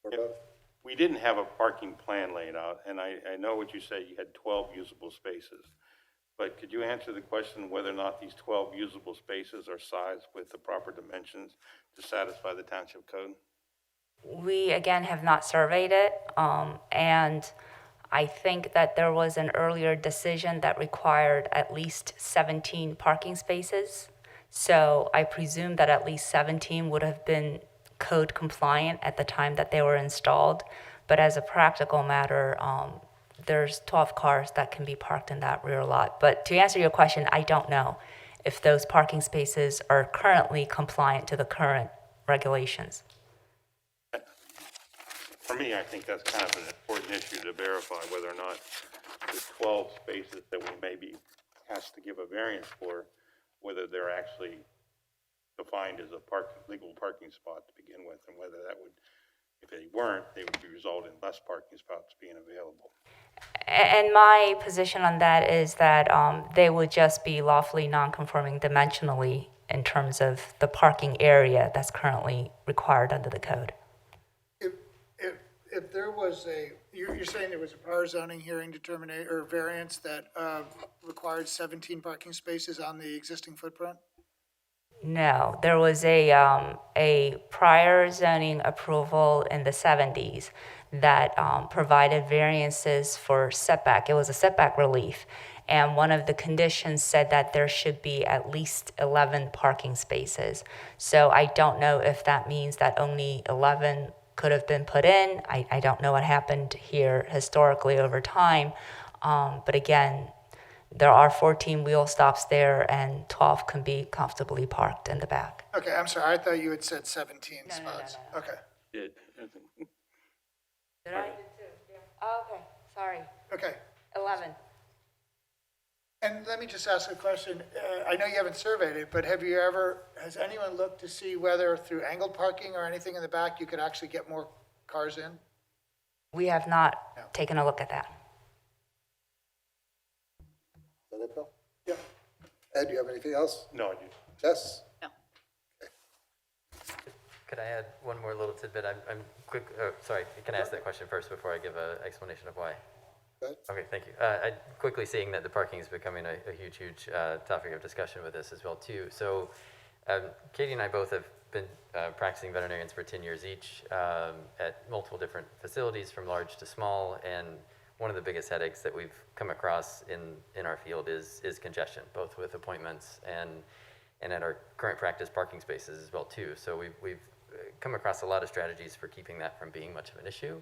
Or both? we didn't have a parking plan laid out, and I know what you said, you had 12 usable spaces. But could you answer the question whether or not these 12 usable spaces are sized with the proper dimensions to satisfy the township code? We, again, have not surveyed it, and I think that there was an earlier decision that required at least 17 parking spaces. So I presume that at least 17 would have been code compliant at the time that they were installed. But as a practical matter, there's 12 cars that can be parked in that rear lot. But to answer your question, I don't know if those parking spaces are currently compliant to the current regulations. For me, I think that's kind of an important issue to verify whether or not the 12 spaces that we maybe asked to give a variance for, whether they're actually defined as a legal parking spot to begin with, and whether that would If they weren't, they would be resulting in less parking spots being available. And my position on that is that they would just be lawfully non-conforming dimensionally in terms of the parking area that's currently required under the code. If there was you're saying there was a prior zoning hearing determination or variance that required 17 parking spaces on the existing footprint? No, there was a prior zoning approval in the 70s that provided variances for setback. It was a setback relief. And one of the conditions said that there should be at least 11 parking spaces. So I don't know if that means that only 11 could have been put in. I don't know what happened here historically over time. But again, there are 14 wheel stops there and 12 can be comfortably parked in the back. Okay, I'm sorry, I thought you had said 17 spots. No. Okay. Did. Did I? Oh, okay, sorry. Okay. 11. And let me just ask a question. I know you haven't surveyed it, but has anyone looked to see whether through angled parking or anything in the back, you could actually get more cars in? We have not taken a look at that. Is that it, Bill? Yeah. Ed, do you have anything else? No, I do. Jess? Could I add one more little tidbit? I'm quick, sorry, can I ask that question first before I give an explanation of why? Go ahead. Okay, thank you. I quickly seeing that the parking is becoming a huge topic of discussion with this as well too. So Katie and I both have been practicing veterinarians for 10 years each at multiple different facilities from large to small, and one of the biggest headaches that we've come across in our field is congestion, both with appointments and at our current practice parking spaces as well too. So we've come across a lot of strategies for keeping that from being much of an issue.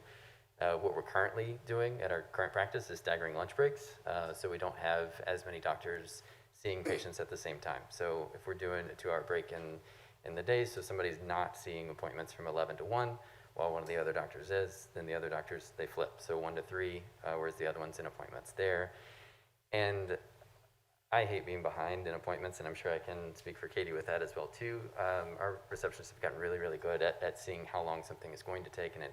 What we're currently doing at our current practice is staggering lunch breaks, so we don't have as many doctors seeing patients at the same time. So if we're doing a 2-hour break in the day, so somebody's not seeing appointments from 11 to 1, while one of the other doctors is, then the other doctors, they flip. So 1 to 3, whereas the other one's in appointments there. And I hate being behind in appointments, and I'm sure I can speak for Katie with that as well too. Our receptionists have gotten really good at seeing how long something is going to take and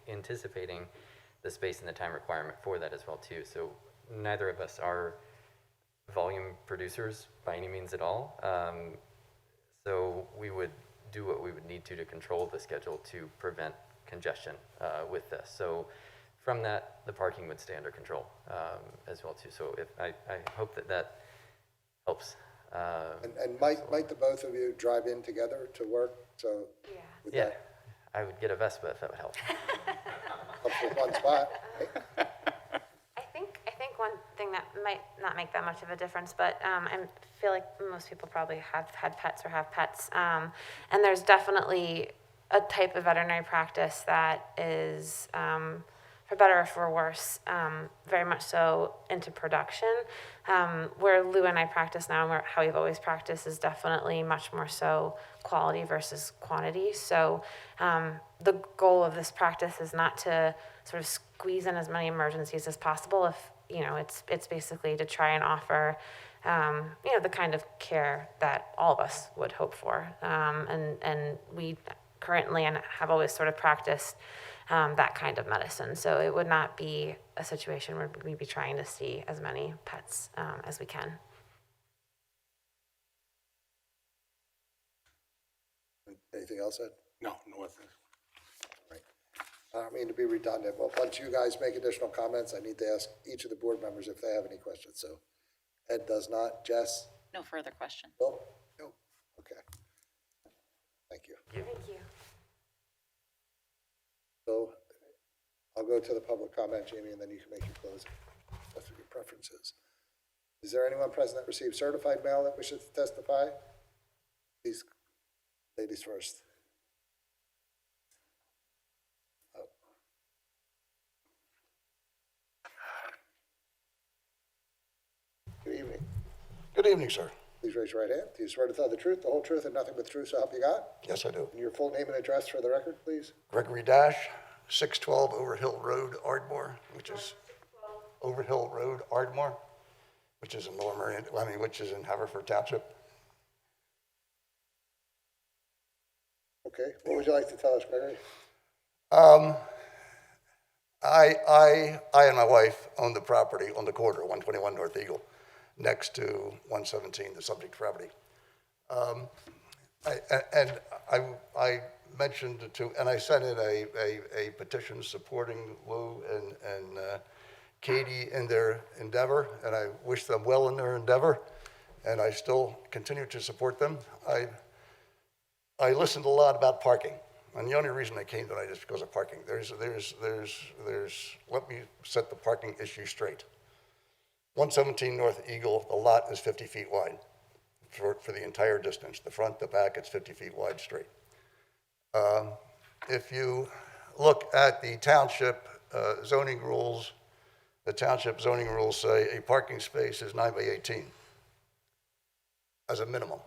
anticipating the space and the time requirement for that as well too. So neither of us are volume producers by any means at all. So we would do what we would need to control the schedule to prevent congestion with this. So from that, the parking would stay under control as well too. So if I hope that helps. And might the both of you drive in together to work? So yeah, I would get a Vespa if that would help. Up with one spot. I think one thing that might not make that much of a difference, but I feel like most people probably have had pets or have pets, and there's definitely a type of veterinary practice that is, for better or for worse, very much so into production. Where Lou and I practice now, and how we've always practiced, is definitely much more so quality versus quantity. So the goal of this practice is not to sort of squeeze in as many emergencies as possible. If it's basically to try and offer the kind of care that all of us would hope for. And we currently and have always sort of practiced that kind of medicine. So it would not be a situation where we'd be trying to see as many pets as we can. Anything else, Ed? No, nothing. Right. I don't mean to be redundant, but once you guys make additional comments, I need to ask each of the board members if they have any questions. So Ed does not. Jess? No further questions. Bill? No. Okay. Thank you. Thank you. So I'll go to the public comment, Jamie, and then you can make your closing. That's what your preference is. Is there anyone present that received certified mail that wishes to testify? Please, ladies first. Oh. Good evening. Good evening, sir. Please raise your right hand. Do you swear to tell the truth, the whole truth, and nothing but the truth, so help you God? Yes, I do. And your full name and address for the record, please? Gregory Dash, 612 Overhill Road, Ardmore, which is Overhill Road, Ardmore, which is in which is in Haverford Township. Okay. What would you like to tell us, Gregory? I and my wife own the property on the corner, 121 North Eagle, next to 117, the subject property. I mentioned to, and I sent in a petition supporting Lou and Katie in their endeavor, and I wish them well in their endeavor, and I still continue to support them. I listened a lot about parking, and the only reason I came tonight is because of parking. Let me set the parking issue straight. 117 North Eagle, the lot is 50 feet wide for the entire distance. The front, the back, it's 50 feet wide straight. If you look at the township zoning rules, the township zoning rules say a parking space is 9 by 18 as a minimum.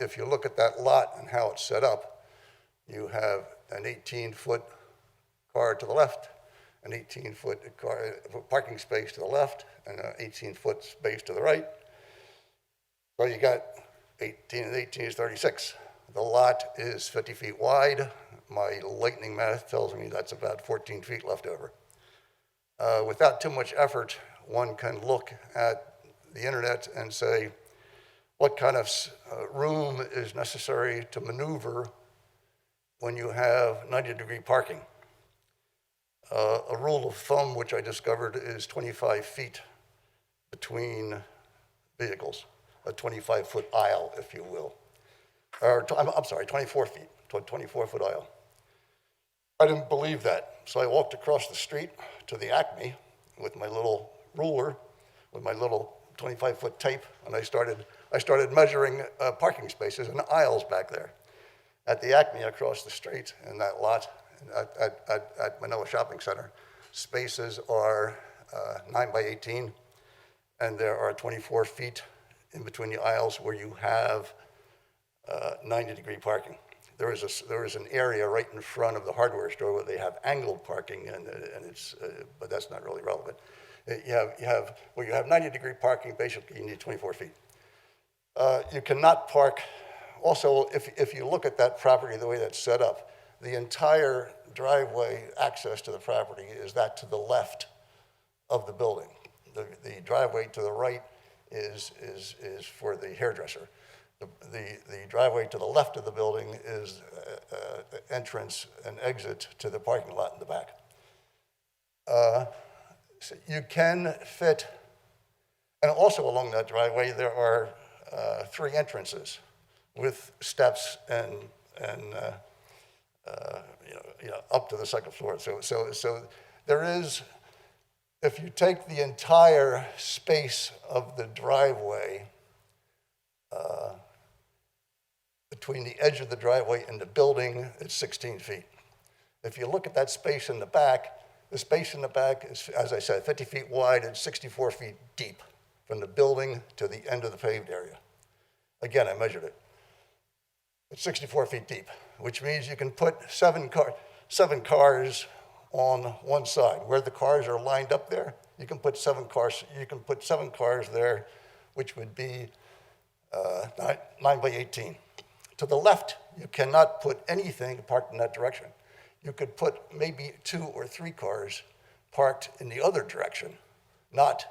If you look at that lot and how it's set up, you have an 18-foot car to the left, an 18-foot parking space to the left, and an 18-foot space to the right. So you got 18 and 18 is 36. The lot is 50 feet wide. My lightning math tells me that's about 14 feet left over. Without too much effort, one can look at the internet and say, what kind of room is necessary to maneuver when you have 90-degree parking? A rule of thumb, which I discovered, is 25 feet between vehicles, a 25-foot aisle, if you will. Or, I'm sorry, 24 feet, 24-foot aisle. I didn't believe that, so I walked across the street to the Acme with my little ruler, with my little 25-foot tape, and I started measuring parking spaces and aisles back there. At the Acme across the street in that lot at Manoa Shopping Center, spaces are 9 by 18, and there are 24 feet in between the aisles where you have 90-degree parking. There is an area right in front of the hardware store where they have angled parking, and it's but that's not really relevant. You have 90-degree parking. Basically, you need 24 feet. You cannot park. Also, if you look at that property, the way that's set up, the entire driveway access to the property is that to the left of the building. The driveway to the right is for the hairdresser. The driveway to the left of the building is entrance and exit to the parking lot in the back. So you can fit, and also along that driveway there are 3 entrances with steps and up to the second floor. So there is, if you take the entire space of the driveway between the edge of the driveway and the building, it's 16 feet. If you look at that space in the back, the space in the back is, as I said, 50 feet wide and 64 feet deep from the building to the end of the paved area. Again, I measured it. It's 64 feet deep, which means you can put 7 cars on one side. Where the cars are lined up there, you can put 7 cars. You can put 7 cars there, which would be 9 by 18. To the left, you cannot put anything parked in that direction. You could put maybe 2 or 3 cars parked in the other direction, not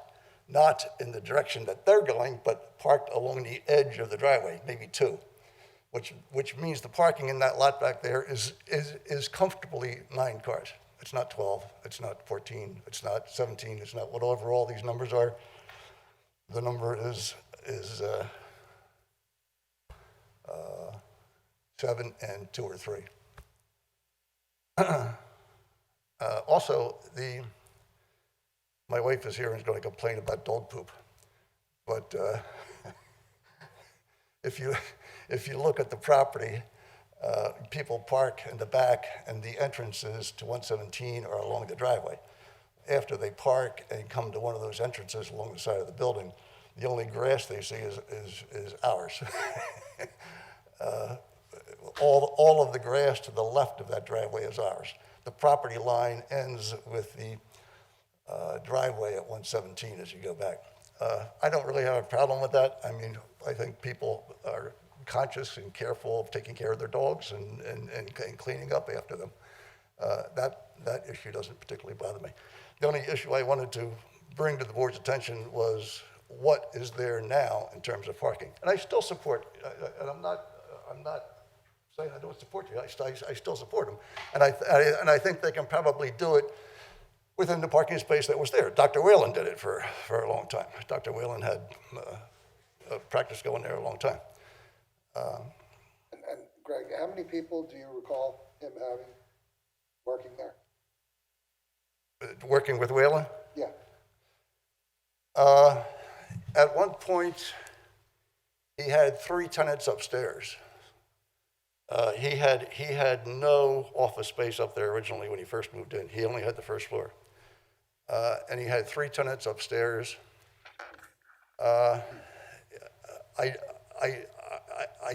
in the direction that they're going, but parked along the edge of the driveway, maybe 2, which means the parking in that lot back there is comfortably 9 cars. It's not 12, it's not 14, it's not 17, it's not whatever all these numbers are. The number is 7 and 2 or 3. Also, my wife is here and is going to complain about dog poop, but if you look at the property, people park in the back, and the entrances to 117 are along the driveway. After they park and come to one of those entrances along the side of the building, the only grass they see is ours. All of the grass to the left of that driveway is ours. The property line ends with the driveway at 117 as you go back. I don't really have a problem with that. I mean, I think people are conscious and careful of taking care of their dogs and cleaning up after them. That issue doesn't particularly bother me. The only issue I wanted to bring to the board's attention was what is there now in terms of parking. And I still support, and I'm not saying I don't support you, I still support them. And I think they can probably do it within the parking space that was there. Dr. Whalen did it for a long time. Dr. Whalen had practice going there a long time. And Greg, how many people do you recall him having working there? Working with Whalen? Yeah. At one point, he had 3 tenants upstairs. He had no office space up there originally when he first moved in. He only had the first floor. And he had 3 tenants upstairs. I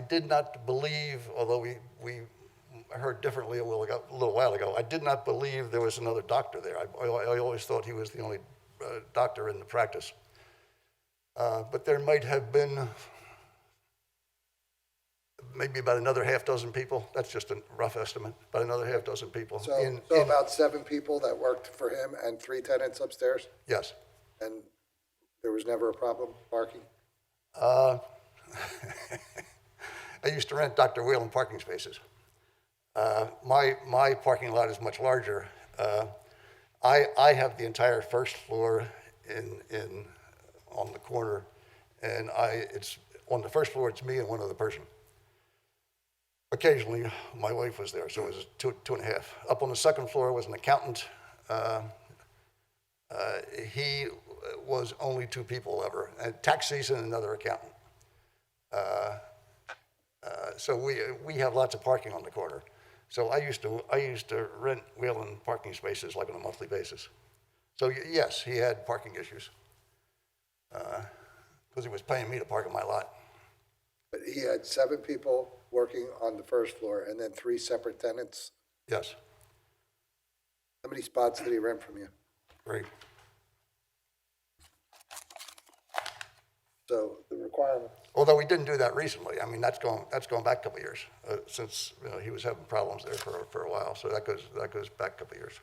did not believe, although we heard differently a little while ago, I did not believe there was another doctor there. I always thought he was the only doctor in the practice. But there might have been maybe about another half dozen people. That's just a rough estimate, about another half dozen people. So about 7 people that worked for him and 3 tenants upstairs? Yes. And there was never a problem parking? I used to rent Dr. Whalen parking spaces. My parking lot is much larger. I have the entire first floor on the corner, and it's on the first floor. It's me and one other person. Occasionally, my wife was there, so it was two and a half. Up on the second floor was an accountant. He was only 2 people ever, and tax season, another accountant. So we have lots of parking on the corner. So I used to rent Whalen parking spaces like on a monthly basis. So yes, he had parking issues because he was paying me to park in my lot. But he had 7 people working on the first floor and then 3 separate tenants? Yes. How many spots did he rent from you? 3. So the requirement. Although we didn't do that recently. I mean, that's going back a couple of years since he was having problems there for a while. So that goes back a couple of years.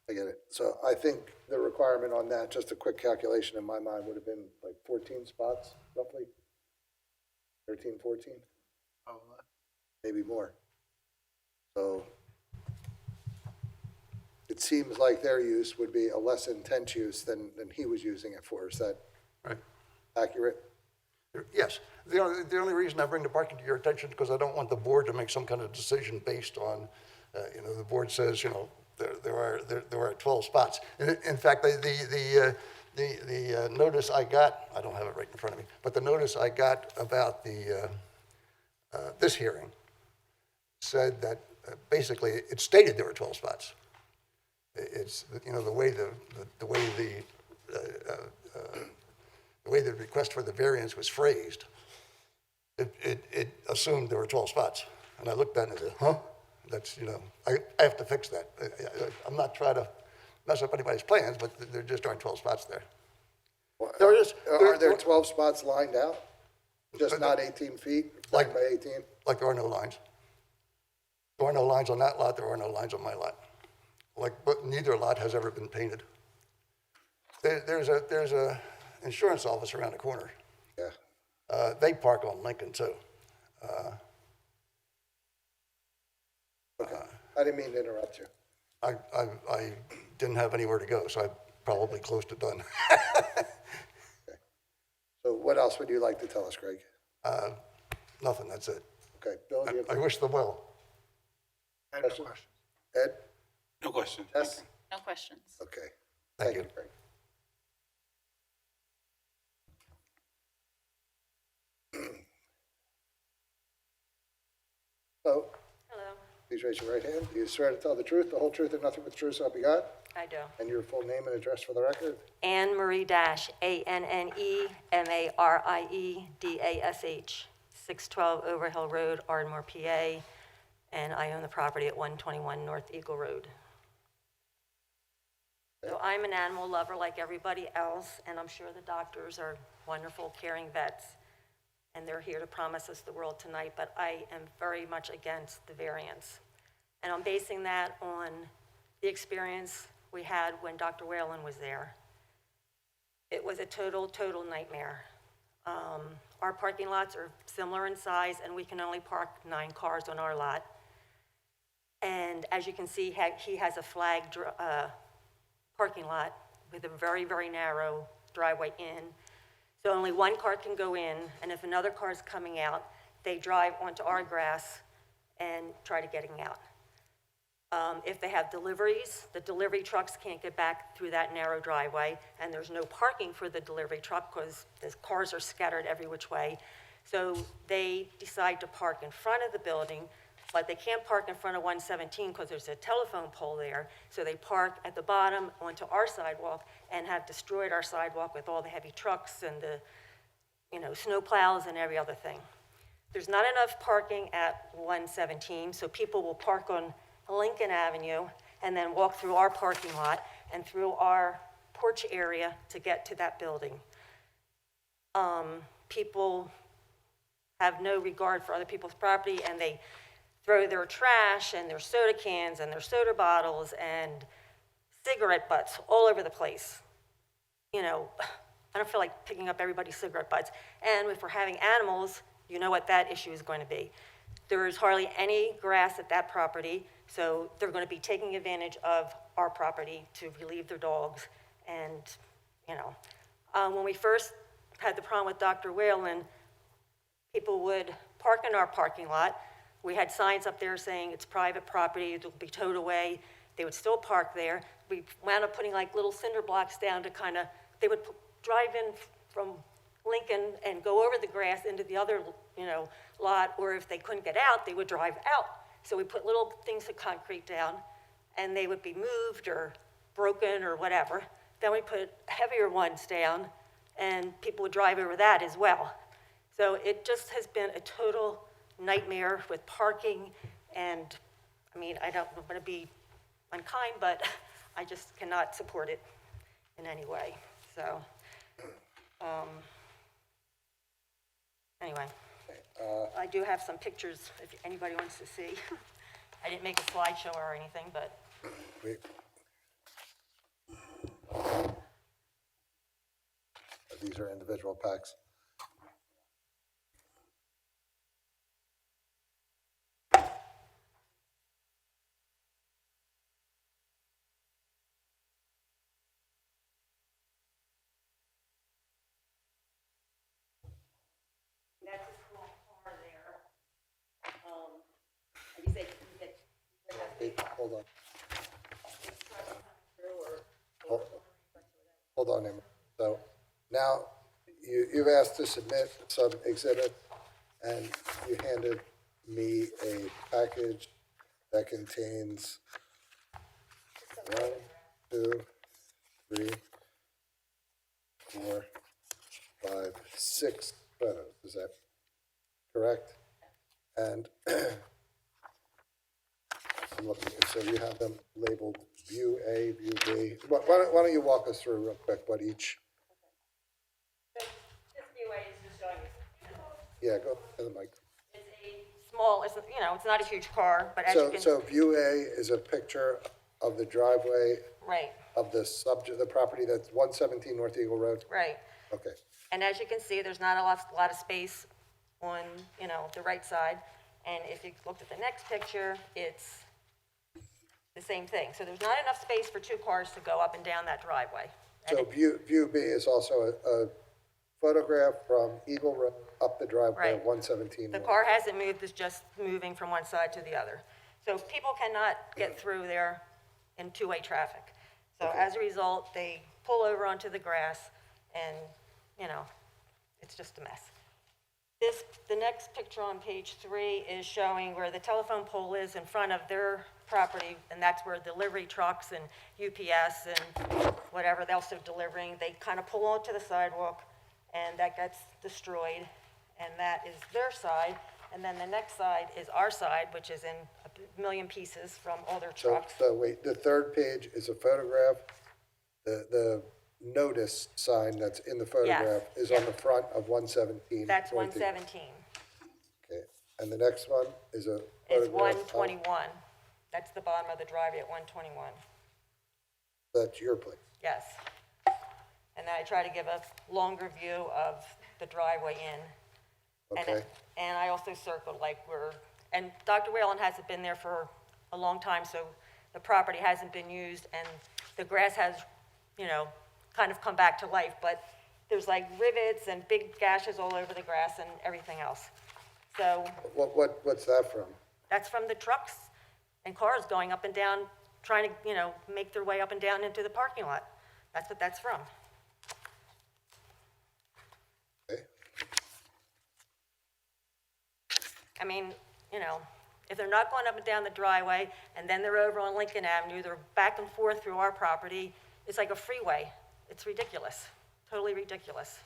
I get it. So I think the requirement on that, just a quick calculation in my mind, would have been like 14 spots, roughly. 13, 14? Oh, maybe more. So it seems like their use would be a less intense use than he was using it for. Is that right? Accurate? Yes. The only reason I bring the parking to your attention is because I don't want the board to make some kind of decision based on, the board says, there are 12 spots. In fact, the notice I got, I don't have it right in front of me, but the notice I got about this hearing said that basically it stated there were 12 spots. It's the way the request for the variance was phrased, it assumed there were 12 spots. And I looked at it and I said, huh? That's, I have to fix that. I'm not trying to mess up anybody's plans, but there just aren't 12 spots there. Well, are there 12 spots lined out? Just not 18 feet, like by 18? Like there are no lines. There are no lines on that lot, there are no lines on my lot. But neither lot has ever been painted. There's a insurance office around the corner. Yeah. They park on Lincoln too. Okay. I didn't mean to interrupt you. I didn't have anywhere to go, so I'm probably close to done. Okay. So what else would you like to tell us, Greg? Nothing, that's it. Okay, Bill, do you have I wish them well. I have no questions. Ed? No question. Yes? No questions. Okay. Thank you. Greg. Hello. Hello, Please raise your right hand. Do you swear to tell the truth, the whole truth, and nothing but the truth, so help you God? I do. And your full name and address for the record? Anne Marie Anne Mariedash, 612 Overhill Road, Ardmore, PA, and I own the property at 121 North Eagle Road. So I'm an animal lover like everybody else, and I'm sure the doctors are wonderful, caring vets. and they're here to promise us the world tonight, but I am very much against the variance. And I'm basing that on the experience we had when Dr. Whalen was there. It was a total nightmare. Our parking lots are similar in size, and we can only park 9 cars on our lot. And as you can see, he has a flagged parking lot with a very, very narrow driveway in. So only 1 car can go in, and if another car is coming out, they drive onto our grass and try to getting out. If they have deliveries, the delivery trucks can't get back through that narrow driveway, and there's no parking for the delivery truck because the cars are scattered every which way. So they decide to park in front of the building, but they can't park in front of 117 because there's a telephone pole there. So they park at the bottom onto our sidewalk and have destroyed our sidewalk with all the heavy trucks and the snow plows and every other thing. There's not enough parking at 117, so people will park on Lincoln Avenue and then walk through our parking lot and through our porch area to get to that building. People have no regard for other people's property, and they throw their trash and their soda cans and their soda bottles and cigarette butts all over the place. I don't feel like picking up everybody's cigarette butts. And if we're having animals, you know what that issue is going to be. There is hardly any grass at that property, so they're going to be taking advantage of our property to relieve their dogs. And, when we first had the problem with Dr. Whalen, people would park in our parking lot. We had signs up there saying it's private property, it will be towed away. They would still park there. We wound up putting like little cinder blocks down to they would drive in from Lincoln and go over the grass into the other, lot, or if they couldn't get out, they would drive out. So we put little things of concrete down, and they would be moved or broken or whatever. Then we put heavier ones down, and people would drive over that as well. So it just has been a total nightmare with parking, and I don't want to be unkind, but I just cannot support it in any way. So, anyway, I do have some pictures if anybody wants to see. I didn't make a slideshow or anything, but. These are individual packs. That's a small car there. You said Hold on. Hold on, Emma. So now you've asked to submit some exhibit, and you handed me a package that contains 1, 2, 3, 4, 5, 6 photos. Is that correct? And I'm looking, so you have them labeled View A, View B. Why don't you walk us through real quick what each? This view is just showing you. Yeah, go to the mic. It's a small, it's not a huge car, but as you can. So View A is a picture of the driveway Right, of the the property that's 117 North Eagle Road? right. Okay. And as you can see, there's not a lot of space on, the right side. And if you looked at the next picture, it's the same thing. So there's not enough space for 2 cars to go up and down that driveway. And So View B is also a photograph from Eagle Road up the driveway of Right. 117 The North. car hasn't moved, it's just moving from one side to the other. So people cannot get through there in 2-way traffic. So as a result, they pull over onto the grass and, it's just a mess. The next picture on page 3 is showing where the telephone pole is in front of their property, and that's where delivery trucks and UPS and whatever else they're delivering, they kind of pull onto the sidewalk, and that gets destroyed, and that is their side. And then the next side is our side, which is in a million pieces from all their trucks. So wait, the third page is a photograph. The notice sign that's in the photograph is on the front of 117. That's North Eagle. 117. Okay, and the next one is a It's photograph of- 121. That's the bottom of the driveway at 121. That's your place. Yes. And then I try to give a longer view of the driveway in. Okay. And I also circled like and Dr. Whalen hasn't been there for a long time, so the property hasn't been used, and the grass has, kind of come back to life, but there's like rivets and big gashes all over the grass and everything else. So What's that from? that's from the trucks and cars going up and down, trying to, make their way up and down into the parking lot. That's what that's from. Okay. I mean, if they're not going up and down the driveway, and then they're over on Lincoln Avenue, they're back and forth through our property, it's like a freeway. It's ridiculous, totally ridiculous.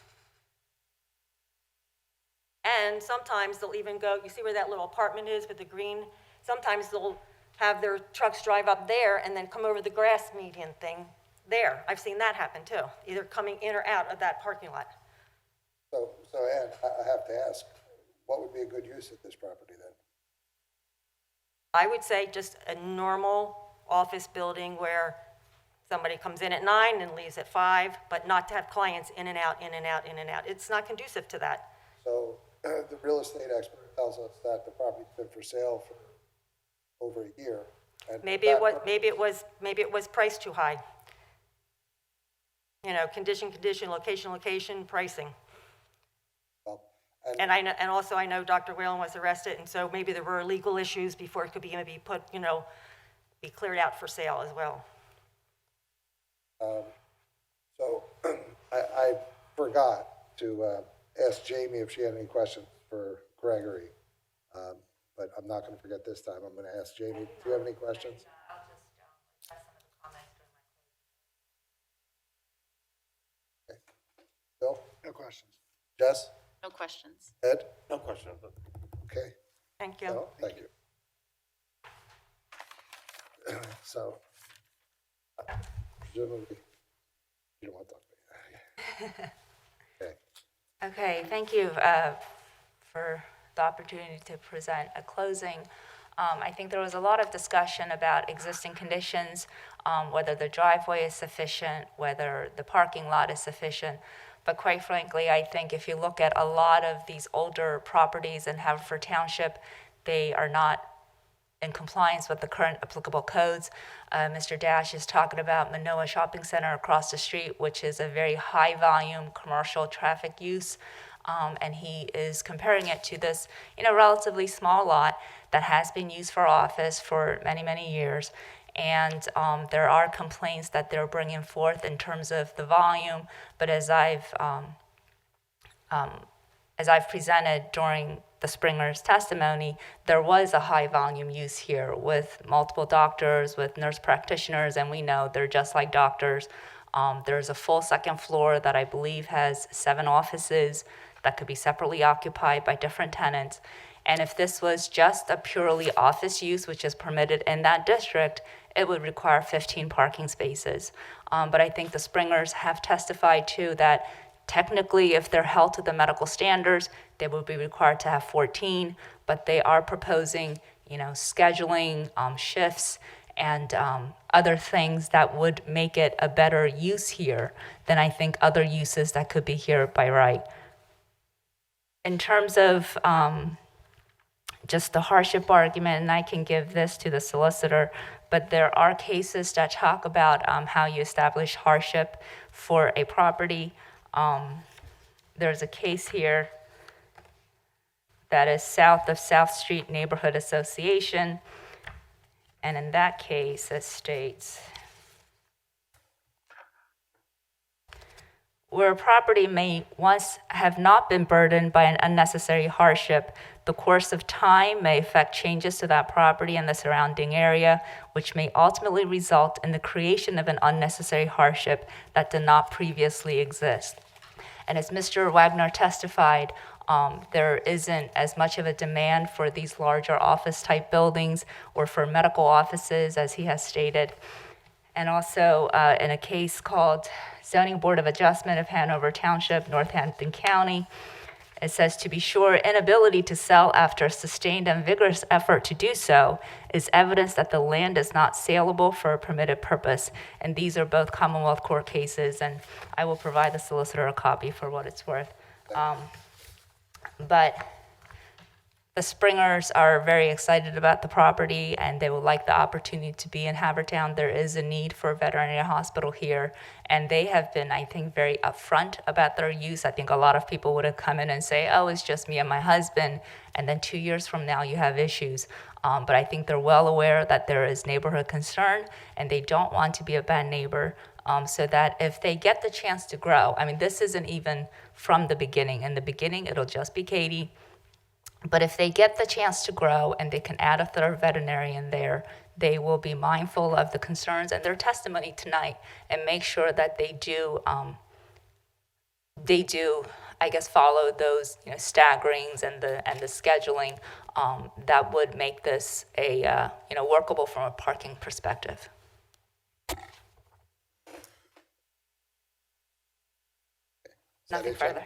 And sometimes they'll even go, you see where that little apartment is with the green? Sometimes they'll have their trucks drive up there and then come over the grass median thing there. I've seen that happen too, either coming in or out of that parking lot. So Ann, I have to ask, what would be a good use of this property then? I would say just a normal office building where somebody comes in at 9 and leaves at 5, but not to have clients in and out, in and out, in and out. It's not conducive to that. So the real estate expert tells us that the property's been for sale for over a year. And Maybe it was priced too high. Condition, location, pricing. Well, And also I know Dr. Whalen was arrested, and so maybe there were legal issues before it could be maybe put, be cleared out for sale as well. So I forgot to ask Jamie if she had any questions for Gregory, but I'm not going to forget this time. I'm going to ask Jamie, do you have any questions? Okay. Bill? No questions. Jess? No questions. Ed? No question. Okay. Thank you. No, thank you. So, presumably, you don't want to talk to me. Okay. Okay, thank you for the opportunity to present a closing. I think there was a lot of discussion about existing conditions, whether the driveway is sufficient, whether the parking lot is sufficient. But quite frankly, I think if you look at a lot of these older properties in Haverford Township, they are not in compliance with the current applicable codes. Mr. Dash is talking about Manoa Shopping Center across the street, which is a very high volume commercial traffic use. And he is comparing it to this, relatively small lot that has been used for office for many, many years. And there are complaints that they're bringing forth in terms of the volume. But as I've presented during the Springer's testimony, there was a high volume use here with multiple doctors, with nurse practitioners, and we know they're just like doctors. There's a full second floor that I believe has 7 offices that could be separately occupied by different tenants. And if this was just a purely office use, which is permitted in that district, it would require 15 parking spaces. But I think the Springers have testified too that technically, if they're held to the medical standards, they would be required to have 14, but they are proposing, scheduling, shifts, and other things that would make it a better use here than I think other uses that could be here by right. In terms of just the hardship argument, and I can give this to the solicitor, but there are cases that talk about how you establish hardship for a property. There's a case here that is south of South Street Neighborhood Association, and in that case, it states, where a property may once have not been burdened by an unnecessary hardship, the course of time may affect changes to that property and the surrounding area, which may ultimately result in the creation of an unnecessary hardship that did not previously exist. And as Mr. Wagner testified, there isn't as much of a demand for these larger office-type buildings or for medical offices, as he has stated. and also in a case called Zoning Board of Adjustment of Hanover Township, Northampton County. It says, to be sure, inability to sell after a sustained and vigorous effort to do so is evidence that the land is not saleable for a permitted purpose. And these are both Commonwealth Court cases, and I will provide the solicitor a copy for what it's worth. But the Springers are very excited about the property, and they would like the opportunity to be in Havertown. There is a need for a veterinary hospital here, and they have been, I think, very upfront about their use. I think a lot of people would have come in and say, oh, it's just me and my husband, and then 2 years from now you have issues. But I think they're well aware that there is neighborhood concern, and they don't want to be a bad neighbor, so that if they get the chance to grow, I mean, this isn't even from the beginning. In the beginning, it'll just be Katie. But if they get the chance to grow and they can add a third veterinarian there, they will be mindful of the concerns and their testimony tonight and make sure that they do, I guess, follow those staggerings and the scheduling that would make this a workable from a parking perspective. Nothing further.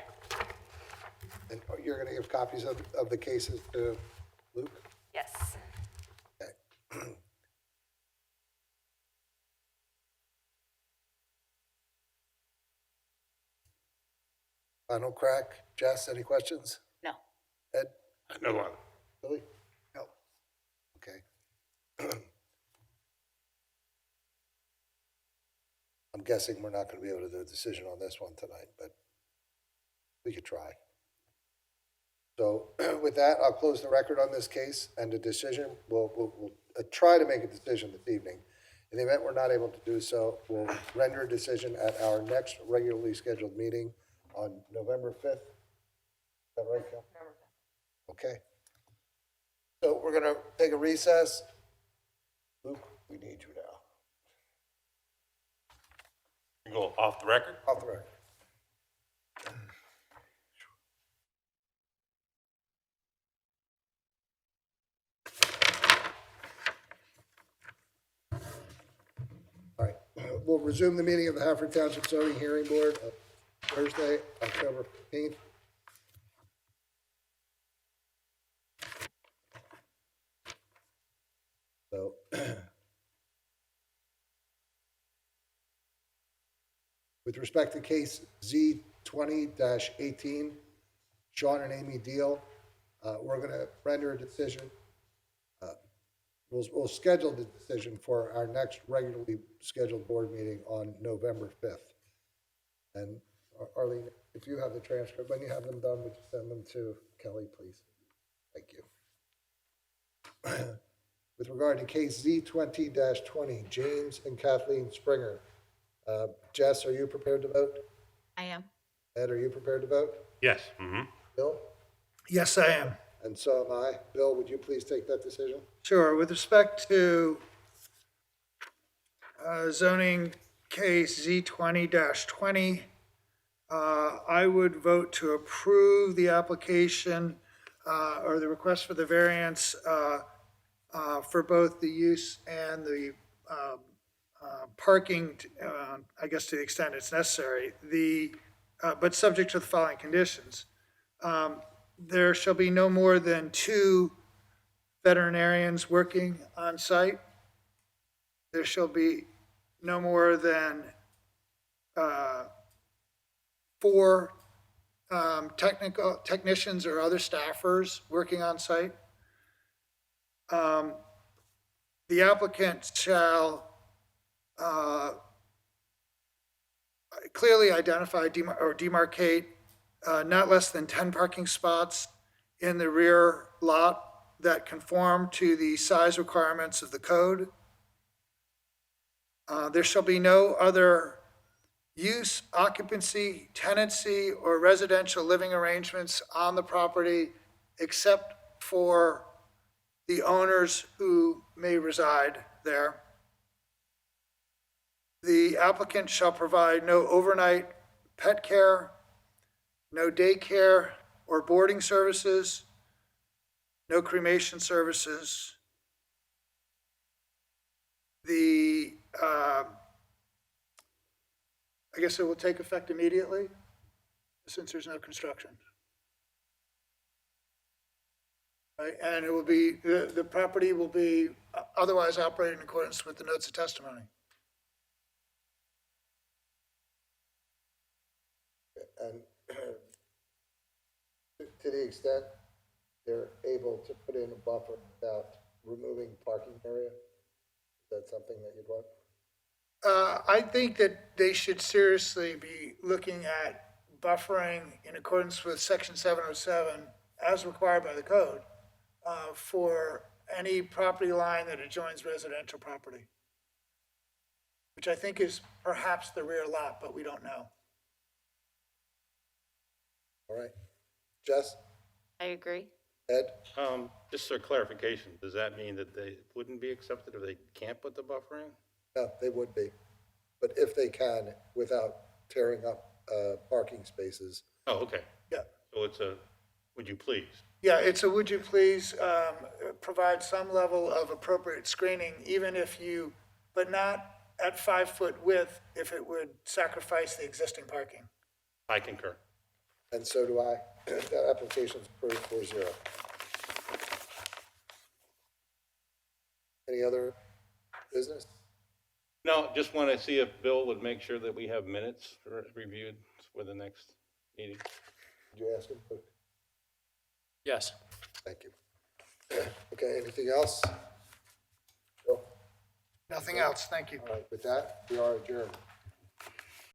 And you're going to give copies of the cases to Luke? Yes. Okay. Final crack. Jess, any questions? No. Ed? No one. Billy? No. Okay. I'm guessing we're not going to be able to do a decision on this one tonight, but we could try. So with that, I'll close the record on this case, and the decision, we'll try to make a decision this evening. In the event we're not able to do so, we'll render a decision at our next regularly scheduled meeting on November 5th. Is that right, Cal? Okay. So we're going to take a recess. Luke, we need you now. You go off the record? Off the record. All right, we'll resume the meeting of the Haverford Township Zoning Hearing Board of Thursday, October 15th. So, with respect to case Z20-18, Sean and Amy Deal, we're going to render a decision. We'll schedule the decision for our next regularly scheduled board meeting on November 5th. And Arlene, if you have the transcript, when you have them done, would you send them to Kelly, please? Thank you. With regard to case Z20-20, James and Kathleen Springer. Jess, are you prepared to vote? I am. Ed, are you prepared to vote? Yes. Mm-hmm. Bill? Yes, I am. And so am I. Bill, would you please take that decision? Sure. With respect to zoning case Z20-20, I would vote to approve the application or the request for the variance for both the use and the parking, I guess to the extent it's necessary, but subject to the following conditions. There shall be no more than 2 veterinarians working on site. There shall be no more than 4 technicians or other staffers working on site. The applicant shall clearly identify or demarcate not less than 10 parking spots in the rear lot that conform to the size requirements of the code. There shall be no other use, occupancy, tenancy, or residential living arrangements on the property except for the owners who may reside there. The applicant shall provide no overnight pet care, no daycare or boarding services, no cremation services. The I guess it will take effect immediately, since there's no construction. Right, and it will be, the property will be otherwise operated in accordance with the notes of testimony. And to the extent they're able to put in a buffer without removing parking area, is that something that you'd want? I think that they should seriously be looking at buffering in accordance with section 707 as required by the code for any property line that adjoins residential property, which I think is perhaps the rear lot, but we don't know. All right. Jess? I agree. Ed? Just for clarification, does that mean that they wouldn't be accepted if they can't put the buffer in? No, they would be. But if they can, without tearing up parking spaces. Oh, okay. Yeah. So it's a, would you please? Yeah, it's a would you please provide some level of appropriate screening, even if you, but not at 5-foot width if it would sacrifice the existing parking. I concur. And so do I. That application's approved 4-0. Any other business? No, just want to see if Bill would make sure that we have minutes reviewed for the next meeting. Did you ask him? Yes. Thank you. Okay, anything else? Bill? Nothing else, thank you. All right, with that, we are adjourned.